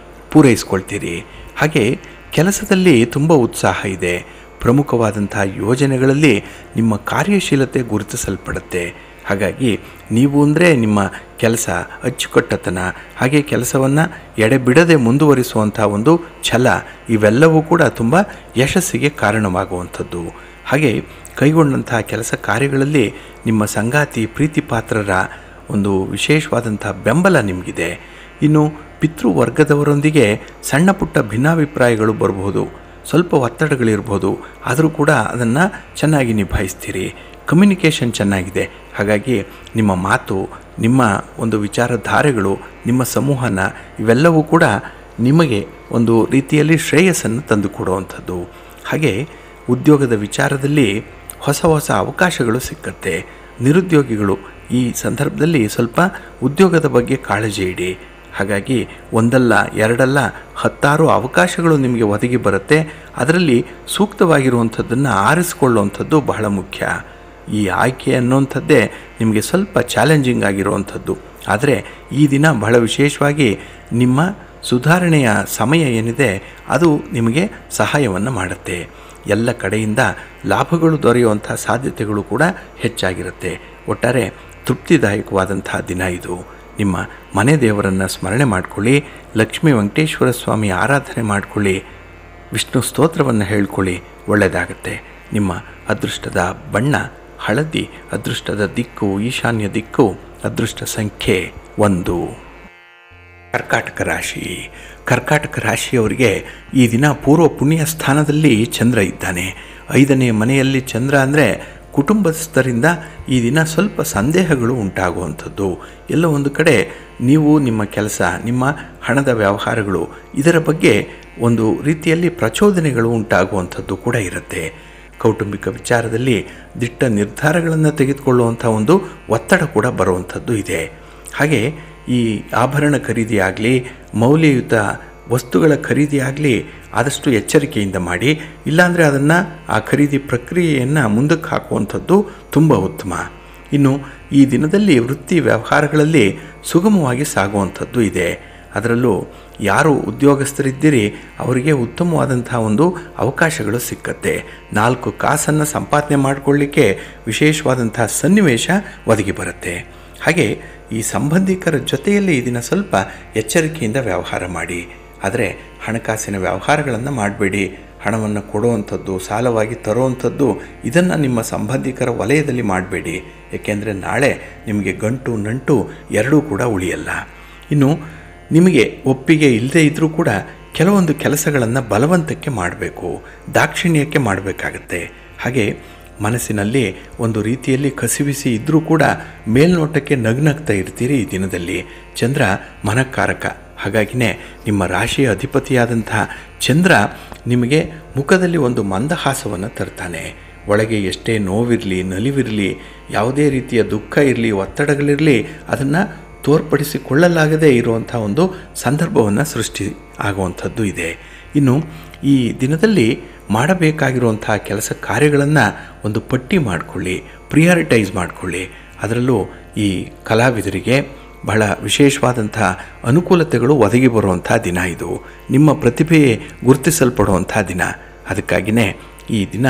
S1: ಪೂರೈಸ್ಕೊಳ್ತೀರಿ. ಹಾಗೆ ಕೆಲಸದಲ್ಲಿ ತುಂಬ ಉತ್ಸಾಹ ಇದೆ. ಪ್ರಮುಖವಾದಂಥ ಯೋಜನೆಗಳಲ್ಲಿ ನಿಮ್ಮ ಕಾರ್ಯಶೀಲತೆ ಗುರುತಿಸಲ್ಪಡುತ್ತೆ. ಹಾಗಾಗಿ ನೀವು ಅಂದರೆ ನಿಮ್ಮ ಕೆಲಸ ಅಚ್ಚುಕಟ್ಟತನ, ಹಾಗೆ ಕೆಲಸವನ್ನು ಎಡೆಬಿಡದೆ ಮುಂದುವರಿಸುವಂಥ ಒಂದು ಛಲ, ಇವೆಲ್ಲವೂ ಕೂಡ ತುಂಬ ಯಶಸ್ಸಿಗೆ ಕಾರಣವಾಗುವಂಥದ್ದು. ಹಾಗೆ ಕೈಗೊಂಡಂಥ ಕೆಲಸ ಕಾರ್ಯಗಳಲ್ಲಿ ನಿಮ್ಮ ಸಂಗಾತಿ ಪ್ರೀತಿ ಪಾತ್ರರ ಒಂದು ವಿಶೇಷವಾದಂಥ ಬೆಂಬಲ ನಿಮಗಿದೆ. ಇನ್ನು ಪಿತೃವರ್ಗದವರೊಂದಿಗೆ ಸಣ್ಣ ಪುಟ್ಟ ಭಿನ್ನಾಭಿಪ್ರಾಯಗಳು ಬರಬಹುದು, ಸ್ವಲ್ಪ ಒತ್ತಡಗಳಿರ್ಬೋದು. ಆದರೂ ಕೂಡ ಅದನ್ನು ಚೆನ್ನಾಗಿ ನಿಭಾಯಿಸ್ತೀರಿ. ಕಮ್ಯುನಿಕೇಷನ್ ಚೆನ್ನಾಗಿದೆ. ಹಾಗಾಗಿ ನಿಮ್ಮ ಮಾತು, ನಿಮ್ಮ ಒಂದು ವಿಚಾರಧಾರೆಗಳು, ನಿಮ್ಮ ಸಂವಹನ ಇವೆಲ್ಲವೂ ಕೂಡ ನಿಮಗೆ ಒಂದು ರೀತಿಯಲ್ಲಿ ಶ್ರೇಯಸ್ಸನ್ನು ತಂದುಕೊಡುವಂಥದ್ದು. ಹಾಗೆ ಉದ್ಯೋಗದ ವಿಚಾರದಲ್ಲಿ ಹೊಸ ಹೊಸ ಅವಕಾಶಗಳು ಸಿಕ್ಕತ್ತೆ. ನಿರುದ್ಯೋಗಿಗಳು ಈ ಸಂದರ್ಭದಲ್ಲಿ ಸ್ವಲ್ಪ ಉದ್ಯೋಗದ ಬಗ್ಗೆ ಕಾಳಜಿ ಇಡಿ. ಹಾಗಾಗಿ ಒಂದಲ್ಲ ಎರಡಲ್ಲ 10 ಅವಕಾಶಗಳು ನಿಮಗೆ ಒದಗಿ ಬರುತ್ತೆ. ಅದರಲ್ಲಿ ಸೂಕ್ತವಾಗಿರುವಂಥದ್ದನ್ನು ಆರಿಸಿಕೊಳ್ಳುವಂಥದ್ದು ಬಹಳ ಮುಖ್ಯ. ಈ ಆಯ್ಕೆ ಅನ್ನುವಂಥದ್ದೇ ನಿಮಗೆ ಸ್ವಲ್ಪ ಚಾಲೆಂಜಿಂಗ್ ಆಗಿರುವಂಥದ್ದು. ಆದರೆ ಈ ದಿನ ಬಹಳ ವಿಶೇಷವಾಗಿ ನಿಮ್ಮ ಸುಧಾರಣೆಯ ಸಮಯ ಏನಿದೆ ಅದು ನಿಮಗೆ ಸಹಾಯವನ್ನು ಮಾಡುತ್ತೆ. ಎಲ್ಲ ಕಡೆಯಿಂದ ಲಾಭಗಳು ದೊರೆಯುವಂಥ ಸಾಧ್ಯತೆಗಳು ಕೂಡ ಹೆಚ್ಚಾಗಿರುತ್ತೆ. ಒಟ್ಟಾರೆ ತೃಪ್ತಿದಾಯಕವಾದಂಥ ದಿನ ಇದು. ನಿಮ್ಮ ಮನೆ ದೇವರನ್ನು ಸ್ಮರಣೆ ಮಾಡಿಕೊಳ್ಳಿ, ಲಕ್ಷ್ಮೀ ವೆಂಕಟೇಶ್ವರ ಸ್ವಾಮಿ ಆರಾಧನೆ ಮಾಡಿಕೊಳ್ಳಿ, ವಿಷ್ಣು ಸ್ತೋತ್ರವನ್ನು ಹೇಳ್ಕೊಳ್ಳಿ, ಒಳ್ಳೆಯದಾಗುತ್ತೆ. ನಿಮ್ಮ ಅದೃಷ್ಟದ ಬಣ್ಣ ಹಳದಿ, ಅದೃಷ್ಟದ ದಿಕ್ಕು ಈಶಾನ್ಯ ದಿಕ್ಕು, ಅದೃಷ್ಟ ಸಂಖ್ಯೆ 1. ಕರ್ಕಾಟಕ ರಾಶಿ. ಕರ್ಕಾಟಕ ರಾಶಿಯವರಿಗೆ ಈ ದಿನ ಪೂರ್ವ ಪುಣ್ಯ ಸ್ಥಾನದಲ್ಲಿ ಚಂದ್ರ ಇದ್ದಾನೆ. 5ನೇ ಮನೆಯಲ್ಲಿ ಚಂದ್ರ ಅಂದರೆ ಕುಟುಂಬಸ್ಥರಿಂದ ಈ ದಿನ ಸ್ವಲ್ಪ ಸಂದೇಹಗಳು ಉಂಟಾಗುವಂಥದ್ದು. ಎಲ್ಲ ಒಂದು ಕಡೆ ನೀವು ನಿಮ್ಮ ಕೆಲಸ, ನಿಮ್ಮ ಹಣದ ವ್ಯವಹಾರಗಳು ಇದರ ಬಗ್ಗೆ ಒಂದು ರೀತಿಯಲ್ಲಿ ಪ್ರಚೋದನೆಗಳು ಉಂಟಾಗುವಂಥದ್ದು ಕೂಡ ಇರುತ್ತೆ. ಕೌಟುಂಬಿಕ ವಿಚಾರದಲ್ಲಿ ದಿಟ್ಟ ನಿರ್ಧಾರಗಳನ್ನು ತೆಗೆದುಕೊಳ್ಳುವಂಥ ಒಂದು ಒತ್ತಡ ಕೂಡ ಬರುವಂಥದ್ದು ಇದೆ. ಹಾಗೆ ಈ ಆಭರಣ ಖರೀದಿ ಆಗಲಿ, ಮೌಲ್ಯಯುತ ವಸ್ತುಗಳ ಖರೀದಿ ಆಗಲಿ ಆದಷ್ಟು ಎಚ್ಚರಿಕೆಯಿಂದ ಮಾಡಿ. ಇಲ್ಲಾಂದರೆ ಅದನ್ನು, ಆ ಖರೀದಿ ಪ್ರಕ್ರಿಯೆಯನ್ನು ಮುಂದಕ್ಕೆ ಹಾಕುವಂಥದ್ದು ತುಂಬ ಉತ್ತಮ. ಇನ್ನು ಈ ದಿನದಲ್ಲಿ ವೃತ್ತಿ ವ್ಯವಹಾರಗಳಲ್ಲಿ ಸುಗಮವಾಗಿ ಸಾಗುವಂಥದ್ದು ಇದೆ. ಅದರಲ್ಲೂ ಯಾರು ಉದ್ಯೋಗಸ್ಥರಿದ್ದೀರಿ ಅವರಿಗೆ ಉತ್ತಮವಾದಂಥ ಒಂದು ಅವಕಾಶಗಳು ಸಿಕ್ಕತ್ತೆ. 4 ಕಾಸನ್ನು ಸಂಪಾದನೆ ಮಾಡಿಕೊಳ್ಳಿಕ್ಕೆ ವಿಶೇಷವಾದಂಥ ಸನ್ನಿವೇಶ ಒದಗಿ ಬರುತ್ತೆ. ಹಾಗೆ ಈ ಸಂಬಂಧಿಕರ ಜೊತೆಯಲ್ಲಿ ಈ ದಿನ ಸ್ವಲ್ಪ ಎಚ್ಚರಿಕೆಯಿಂದ ವ್ಯವಹಾರ ಮಾಡಿ. ಆದರೆ ಹಣಕಾಸಿನ ವ್ಯವಹಾರಗಳನ್ನು ಮಾಡಬೇಡಿ. ಹಣವನ್ನು ಕೊಡುವಂಥದ್ದು, ಸಾಲವಾಗಿ ತರುವಂಥದ್ದು ಇದನ್ನು ನಿಮ್ಮ ಸಂಬಂಧಿಕರ ವಲಯದಲ್ಲಿ ಮಾಡಬೇಡಿ. ಏಕೆಂದರೆ ನಾಳೆ ನಿಮಗೆ ಗಂಟು ನಂಟು ಎರಡೂ ಕೂಡ ಉಳಿಯಲ್ಲ. ಇನ್ನು ನಿಮಗೆ ಒಪ್ಪಿಗೆ ಇಲ್ಲದೇ ಇದ್ದರೂ ಕೂಡ ಕೆಲವೊಂದು ಕೆಲಸಗಳನ್ನು ಬಲವಂತಕ್ಕೆ ಮಾಡಬೇಕು, ದಾಕ್ಷಿಣ್ಯಕ್ಕೆ ಮಾಡಬೇಕಾಗತ್ತೆ. ಹಾಗೆ ಮನಸ್ಸಿನಲ್ಲಿ ಒಂದು ರೀತಿಯಲ್ಲಿ ಕಸಿವಿಸಿ ಇದ್ದರೂ ಕೂಡ ಮೇಲ್ನೋಟಕ್ಕೆ ನಗ್ನಗ್ತಾ ಇರ್ತೀರಿ. ಈ ದಿನದಲ್ಲಿ ಚಂದ್ರ ಮನಕಾರಕ. ಹಾಗಾಗಿನೇ ನಿಮ್ಮ ರಾಶಿಯ ಅಧಿಪತಿಯಾದಂಥ ಚಂದ್ರ ನಿಮಗೆ ಮುಖದಲ್ಲಿ ಒಂದು ಮಂದಹಾಸವನ್ನು ತರ್ತಾನೆ. ಒಳಗೆ ಎಷ್ಟೇ ನೋವಿರಲಿ, ನಲಿವಿರಲಿ, ಯಾವುದೇ ರೀತಿಯ ದುಃಖ ಇರಲಿ, ಒತ್ತಡಗಳಿರಲಿ, ಅದನ್ನು ತೋರ್ಪಡಿಸಿಕೊಳ್ಳಲಾಗದೇ ಇರುವಂಥ ಒಂದು ಸಂದರ್ಭವನ್ನು ಸೃಷ್ಟಿ ಆಗುವಂಥದ್ದು ಇದೆ. ಇನ್ನು ಈ ದಿನದಲ್ಲಿ ಮಾಡಬೇಕಾಗಿರುವಂಥ ಕೆಲಸ ಕಾರ್ಯಗಳನ್ನು ಒಂದು ಪಟ್ಟಿ ಮಾಡಿಕೊಳ್ಳಿ, ಪ್ರಿಯಾರಿಟೈಸ್ ಮಾಡಿಕೊಳ್ಳಿ. ಅದರಲ್ಲೂ ಈ ಕಲಾವಿದರಿಗೆ, ಬಹಳ ವಿಶೇಷವಾದಂಥ ಅನುಕೂಲತೆಗಳು ಒದಗಿ ಬರುವಂಥ ದಿನ ಇದು. ನಿಮ್ಮ ಪ್ರತಿಭೆಯೇ ಗುರುತಿಸಲ್ಪಡುವಂಥ ದಿನ. ಅದಕ್ಕಾಗಿಯೇ ಈ ದಿನ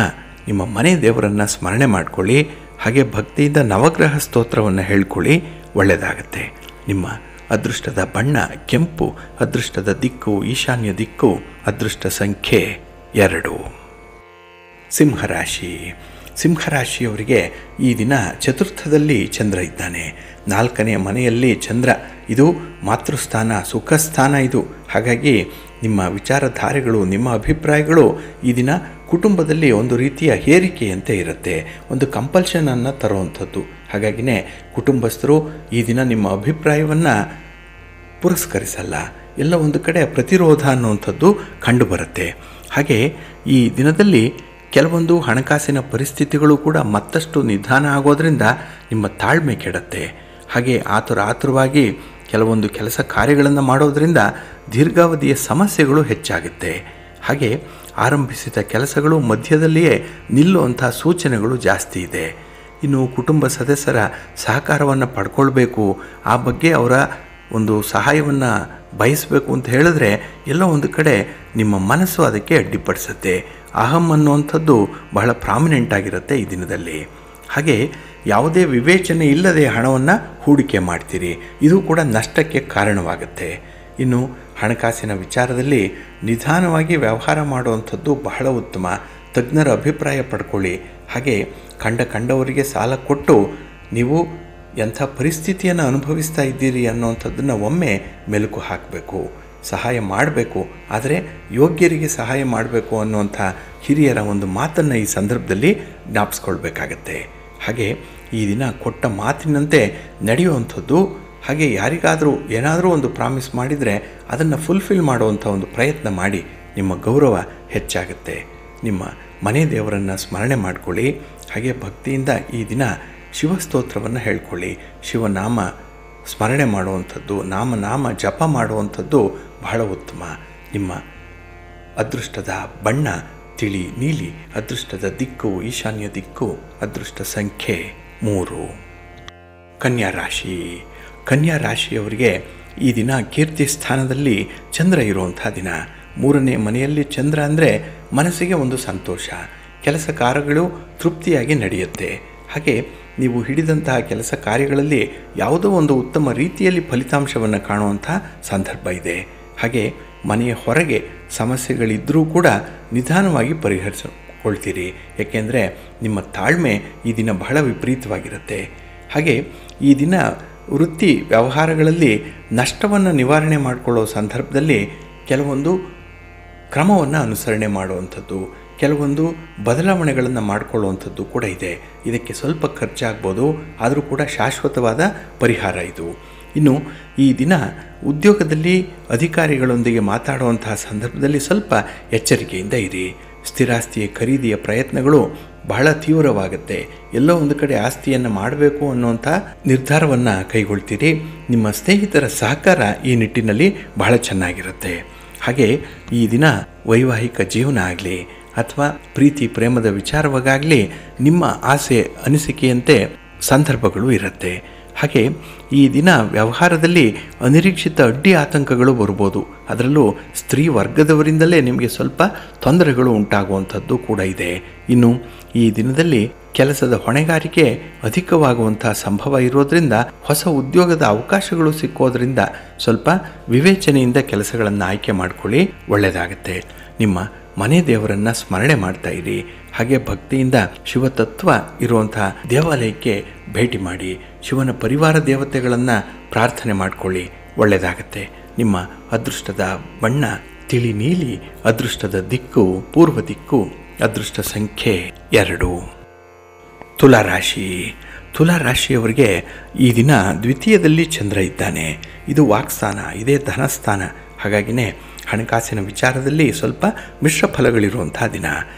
S1: ನಿಮ್ಮ ಮನೆ ದೇವರನ್ನು ಸ್ಮರಣೆ ಮಾಡಿಕೊಳ್ಳಿ. ಹಾಗೆ ಭಕ್ತಿಯಿಂದ ನವಗ್ರಹ ಸ್ತೋತ್ರವನ್ನು ಹೇಳ್ಕೊಳ್ಳಿ, ಒಳ್ಳೆಯದಾಗತ್ತೆ. ನಿಮ್ಮ ಅದೃಷ್ಟದ ಬಣ್ಣ ಕೆಂಪು, ಅದೃಷ್ಟದ ದಿಕ್ಕು ಈಶಾನ್ಯ ದಿಕ್ಕು, ಅದೃಷ್ಟ ಸಂಖ್ಯೆ 2. ಸಿಂಹರಾಶಿ. ಸಿಂಹರಾಶಿಯವರಿಗೆ ಈ ದಿನ ಚತುರ್ಥದಲ್ಲಿ ಚಂದ್ರ ಇದ್ದಾನೆ. 4ನೇ ಮನೆಯಲ್ಲಿ ಚಂದ್ರ. ಇದು ಮಾತೃಸ್ಥಾನ, ಸುಖಸ್ಥಾನ ಇದು. ಹಾಗಾಗಿ ನಿಮ್ಮ ವಿಚಾರಧಾರೆಗಳು, ನಿಮ್ಮ ಅಭಿಪ್ರಾಯಗಳು ಈ ದಿನ ಕುಟುಂಬದಲ್ಲಿ ಒಂದು ರೀತಿಯ ಹೇರಿಕೆಯಂತೆ ಇರುತ್ತೆ, ಒಂದು ಕಂಪಲ್ಷನನ್ನು ತರುವಂಥದ್ದು. ಹಾಗಾಗಿನೇ ಕುಟುಂಬಸ್ಥರು ಈ ದಿನ ನಿಮ್ಮ ಅಭಿಪ್ರಾಯವನ್ನು ಪುರಸ್ಕರಿಸಲ್ಲ, ಎಲ್ಲ ಒಂದು ಕಡೆ ಪ್ರತಿರೋಧ ಅನ್ನುವಂಥದ್ದು ಕಂಡುಬರುತ್ತೆ. ಹಾಗೆ ಈ ದಿನದಲ್ಲಿ ಕೆಲವೊಂದು ಹಣಕಾಸಿನ ಪರಿಸ್ಥಿತಿಗಳು ಕೂಡ ಮತ್ತಷ್ಟು ನಿಧಾನ ಆಗೋದರಿಂದ ನಿಮ್ಮ ತಾಳ್ಮೆ ಕೆಡುತ್ತೆ. ಹಾಗೆ ಆತುರವಾಗಿ ಕೆಲವೊಂದು ಕೆಲಸ ಕಾರ್ಯಗಳನ್ನು ಮಾಡೋದರಿಂದ ದೀರ್ಘಾವಧಿಯ ಸಮಸ್ಯೆಗಳು ಹೆಚ್ಚಾಗುತ್ತೆ. ಹಾಗೆ ಆರಂಭಿಸಿದ ಕೆಲಸಗಳು ಮಧ್ಯದಲ್ಲಿಯೇ ನಿಲ್ಲುವಂಥ ಸೂಚನೆಗಳು ಜಾಸ್ತಿ ಇದೆ. ಇನ್ನು ಕುಟುಂಬ ಸದಸ್ಯರ ಸಹಕಾರವನ್ನು ಪಡ್ಕೊಳ್ಬೇಕು, ಆ ಬಗ್ಗೆ ಅವರ ಒಂದು ಸಹಾಯವನ್ನು ಬಯಸಬೇಕು ಅಂತ ಹೇಳಿದ್ರೆ ಎಲ್ಲೋ ಒಂದು ಕಡೆ ನಿಮ್ಮ ಮನಸ್ಸು ಅದಕ್ಕೆ ಅಡ್ಡಿಪಡಿಸುತ್ತೆ. ಅಹಂ ಅನ್ನುವಂಥದ್ದು ಬಹಳ ಪ್ರಾಮಿನೆಂಟ್ ಆಗಿರುತ್ತೆ ಈ ದಿನದಲ್ಲಿ. ಹಾಗೆ ಯಾವುದೇ ವಿವೇಚನೆ ಇಲ್ಲದೆ ಹಣವನ್ನು ಹೂಡಿಕೆ ಮಾಡ್ತೀರಿ, ಇದು ಕೂಡ ನಷ್ಟಕ್ಕೆ ಕಾರಣವಾಗುತ್ತೆ. ಇನ್ನು ಹಣಕಾಸಿನ ವಿಚಾರದಲ್ಲಿ ನಿಧಾನವಾಗಿ ವ್ಯವಹಾರ ಮಾಡುವಂಥದ್ದು ಬಹಳ ಉತ್ತಮ. ತಜ್ಞರ ಅಭಿಪ್ರಾಯ ಪಡ್ಕೊಳ್ಳಿ. ಹಾಗೆ ಕಂಡವರಿಗೆ ಸಾಲ ಕೊಟ್ಟು ನೀವು ಎಂಥ ಪರಿಸ್ಥಿತಿಯನ್ನು ಅನುಭವಿಸ್ತಾ ಇದ್ದೀರಿ ಅನ್ನೋವಂಥದ್ದನ್ನು ಒಮ್ಮೆ ಮೆಲುಕು ಹಾಕಬೇಕು. ಸಹಾಯ ಮಾಡಬೇಕು, ಆದರೆ ಯೋಗ್ಯರಿಗೆ ಸಹಾಯ ಮಾಡಬೇಕು ಅನ್ನುವಂಥ ಹಿರಿಯರ ಒಂದು ಮಾತನ್ನು ಈ ಸಂದರ್ಭದಲ್ಲಿ ಜ್ಞಾಪಿಸ್ಕೊಳ್ಬೇಕಾಗತ್ತೆ. ಹಾಗೆ ಈ ದಿನ ಕೊಟ್ಟ ಮಾತಿನಂತೆ ನಡೆಯುವಂಥದ್ದು. ಹಾಗೆ ಯಾರಿಗಾದರೂ ಏನಾದರೂ ಒಂದು ಪ್ರಾಮಿಸ್ ಮಾಡಿದರೆ ಅದನ್ನು ಫುಲ್ಫಿಲ್ ಮಾಡುವಂಥ ಒಂದು ಪ್ರಯತ್ನ ಮಾಡಿ, ನಿಮ್ಮ ಗೌರವ ಹೆಚ್ಚಾಗುತ್ತೆ. ನಿಮ್ಮ ಮನೆ ದೇವರನ್ನು ಸ್ಮರಣೆ ಮಾಡಿಕೊಳ್ಳಿ. ಹಾಗೆ ಭಕ್ತಿಯಿಂದ ಈ ದಿನ ಶಿವಸ್ತೋತ್ರವನ್ನು ಹೇಳ್ಕೊಳ್ಳಿ. ಶಿವನಾಮ ಸ್ಮರಣೆ ಮಾಡುವಂಥದ್ದು, ನಾಮ ಜಪ ಮಾಡುವಂಥದ್ದು ಬಹಳ ಉತ್ತಮ. ನಿಮ್ಮ ಅದೃಷ್ಟದ ಬಣ್ಣ ತಿಳಿ ನೀಲಿ, ಅದೃಷ್ಟದ ದಿಕ್ಕು ಈಶಾನ್ಯ ದಿಕ್ಕು, ಅದೃಷ್ಟ ಸಂಖ್ಯೆ 3. ಕನ್ಯಾ ರಾಶಿ. ಕನ್ಯಾ ರಾಶಿಯವರಿಗೆ ಈ ದಿನ ಕೀರ್ತಿ ಸ್ಥಾನದಲ್ಲಿ ಚಂದ್ರ ಇರುವಂಥ ದಿನ. 3ನೇ ಮನೆಯಲ್ಲಿ ಚಂದ್ರ ಅಂದರೆ ಮನಸ್ಸಿಗೆ ಒಂದು ಸಂತೋಷ, ಕೆಲಸ ಕಾರ್ಯಗಳು ತೃಪ್ತಿಯಾಗಿ ನಡೆಯುತ್ತೆ. ಹಾಗೆ ನೀವು ಹಿಡಿದಂತಹ ಕೆಲಸ ಕಾರ್ಯಗಳಲ್ಲಿ ಯಾವುದೋ ಒಂದು ಉತ್ತಮ ರೀತಿಯಲ್ಲಿ ಫಲಿತಾಂಶವನ್ನು ಕಾಣುವಂಥ ಸಂದರ್ಭ ಇದೆ. ಹಾಗೆ ಮನೆಯ ಹೊರಗೆ ಸಮಸ್ಯೆಗಳಿದ್ದರೂ ಕೂಡ ನಿಧಾನವಾಗಿ ಪರಿಹರಿಸಿಕೊಳ್ತೀರಿ. ಏಕೆಂದರೆ ನಿಮ್ಮ ತಾಳ್ಮೆ ಈ ದಿನ ಬಹಳ ವಿಪರೀತವಾಗಿರುತ್ತೆ. ಹಾಗೆ ಈ ದಿನ ವೃತ್ತಿ ವ್ಯವಹಾರಗಳಲ್ಲಿ ನಷ್ಟವನ್ನು ನಿವಾರಣೆ ಮಾಡಿಕೊಳ್ಳೋ ಸಂದರ್ಭದಲ್ಲಿ ಕೆಲವೊಂದು ಕ್ರಮವನ್ನು ಅನುಸರಣೆ ಮಾಡುವಂಥದ್ದು, ಕೆಲವೊಂದು ಬದಲಾವಣೆಗಳನ್ನು ಮಾಡಿಕೊಳ್ಳುವಂಥದ್ದು ಕೂಡ ಇದೆ. ಇದಕ್ಕೆ ಸ್ವಲ್ಪ ಖರ್ಚಾಗ್ಬೋದು, ಆದರೂ ಕೂಡ ಶಾಶ್ವತವಾದ ಪರಿಹಾರ ಇದು. ಇನ್ನು ಈ ದಿನ ಉದ್ಯೋಗದಲ್ಲಿ ಅಧಿಕಾರಿಗಳೊಂದಿಗೆ ಮಾತಾಡುವಂತಹ ಸಂದರ್ಭದಲ್ಲಿ ಸ್ವಲ್ಪ ಎಚ್ಚರಿಕೆಯಿಂದ ಇರಿ. ಸ್ಥಿರಾಸ್ತಿಯ ಖರೀದಿಯ ಪ್ರಯತ್ನಗಳು ಬಹಳ ತೀವ್ರವಾಗುತ್ತೆ. ಎಲ್ಲೋ ಒಂದು ಕಡೆ ಆಸ್ತಿಯನ್ನು ಮಾಡಬೇಕು ಅನ್ನುವಂಥ ನಿರ್ಧಾರವನ್ನು ಕೈಗೊಳ್ತೀರಿ. ನಿಮ್ಮ ಸ್ನೇಹಿತರ ಸಹಕಾರ ಈ ನಿಟ್ಟಿನಲ್ಲಿ ಬಹಳ ಚೆನ್ನಾಗಿರುತ್ತೆ. ಹಾಗೆ ಈ ದಿನ ವೈವಾಹಿಕ ಜೀವನ ಆಗಲಿ ಅಥವಾ ಪ್ರೀತಿ ಪ್ರೇಮದ ವಿಚಾರವಾಗಲಿ ನಿಮ್ಮ ಆಸೆ ಅನಿಸಿಕೆಯಂತೆ ಸಂದರ್ಭಗಳು ಇರುತ್ತೆ. ಹಾಗೆ ಈ ದಿನ ವ್ಯವಹಾರದಲ್ಲಿ ಅನಿರೀಕ್ಷಿತ ಅಡ್ಡಿ ಆತಂಕಗಳು ಬರ್ಬೋದು. ಅದರಲ್ಲೂ ಸ್ತ್ರೀ ವರ್ಗದವರಿಂದಲೇ ನಿಮಗೆ ಸ್ವಲ್ಪ ತೊಂದರೆಗಳು ಉಂಟಾಗುವಂಥದ್ದು ಕೂಡ ಇದೆ. ಇನ್ನು ಈ ದಿನದಲ್ಲಿ ಕೆಲಸದ ಹೊಣೆಗಾರಿಕೆ ಅಧಿಕವಾಗುವಂಥ ಸಂಭವ ಇರೋದರಿಂದ ಹೊಸ ಉದ್ಯೋಗದ ಅವಕಾಶಗಳು ಸಿಕ್ಕೋದ್ರಿಂದ ಸ್ವಲ್ಪ ವಿವೇಚನೆಯಿಂದ ಕೆಲಸಗಳನ್ನು ಆಯ್ಕೆ ಮಾಡಿಕೊಳ್ಳಿ, ಒಳ್ಳೆಯದಾಗುತ್ತೆ. ನಿಮ್ಮ ಮನೆ ದೇವರನ್ನು ಸ್ಮರಣೆ ಮಾಡ್ತಾ ಇರಿ. ಹಾಗೆ ಭಕ್ತಿಯಿಂದ ಶಿವತತ್ವ ಇರುವಂಥ ದೇವಾಲಯಕ್ಕೆ ಭೇಟಿ ಮಾಡಿ ಶಿವನ ಪರಿವಾರ ದೇವತೆಗಳನ್ನು ಪ್ರಾರ್ಥನೆ ಮಾಡಿಕೊಳ್ಳಿ, ಒಳ್ಳೆಯದಾಗತ್ತೆ. ನಿಮ್ಮ ಅದೃಷ್ಟದ ಬಣ್ಣ ತಿಳಿ ನೀಲಿ, ಅದೃಷ್ಟದ ದಿಕ್ಕು ಪೂರ್ವ ದಿಕ್ಕು, ಅದೃಷ್ಟ ಸಂಖ್ಯೆ 2. ತುಲಾರಾಶಿ. ತುಲಾರಾಶಿಯವರಿಗೆ ಈ ದಿನ ದ್ವಿತೀಯದಲ್ಲಿ ಚಂದ್ರ ಇದ್ದಾನೆ. ಇದು ವಾಕ್ಸ್ಥಾನ, ಇದೇ ಧನಸ್ಥಾನ. ಹಾಗಾಗಿನೇ ಹಣಕಾಸಿನ ವಿಚಾರದಲ್ಲಿ ಸ್ವಲ್ಪ ಮಿಶ್ರ ಫಲಗಳಿರುವಂಥ ದಿನ.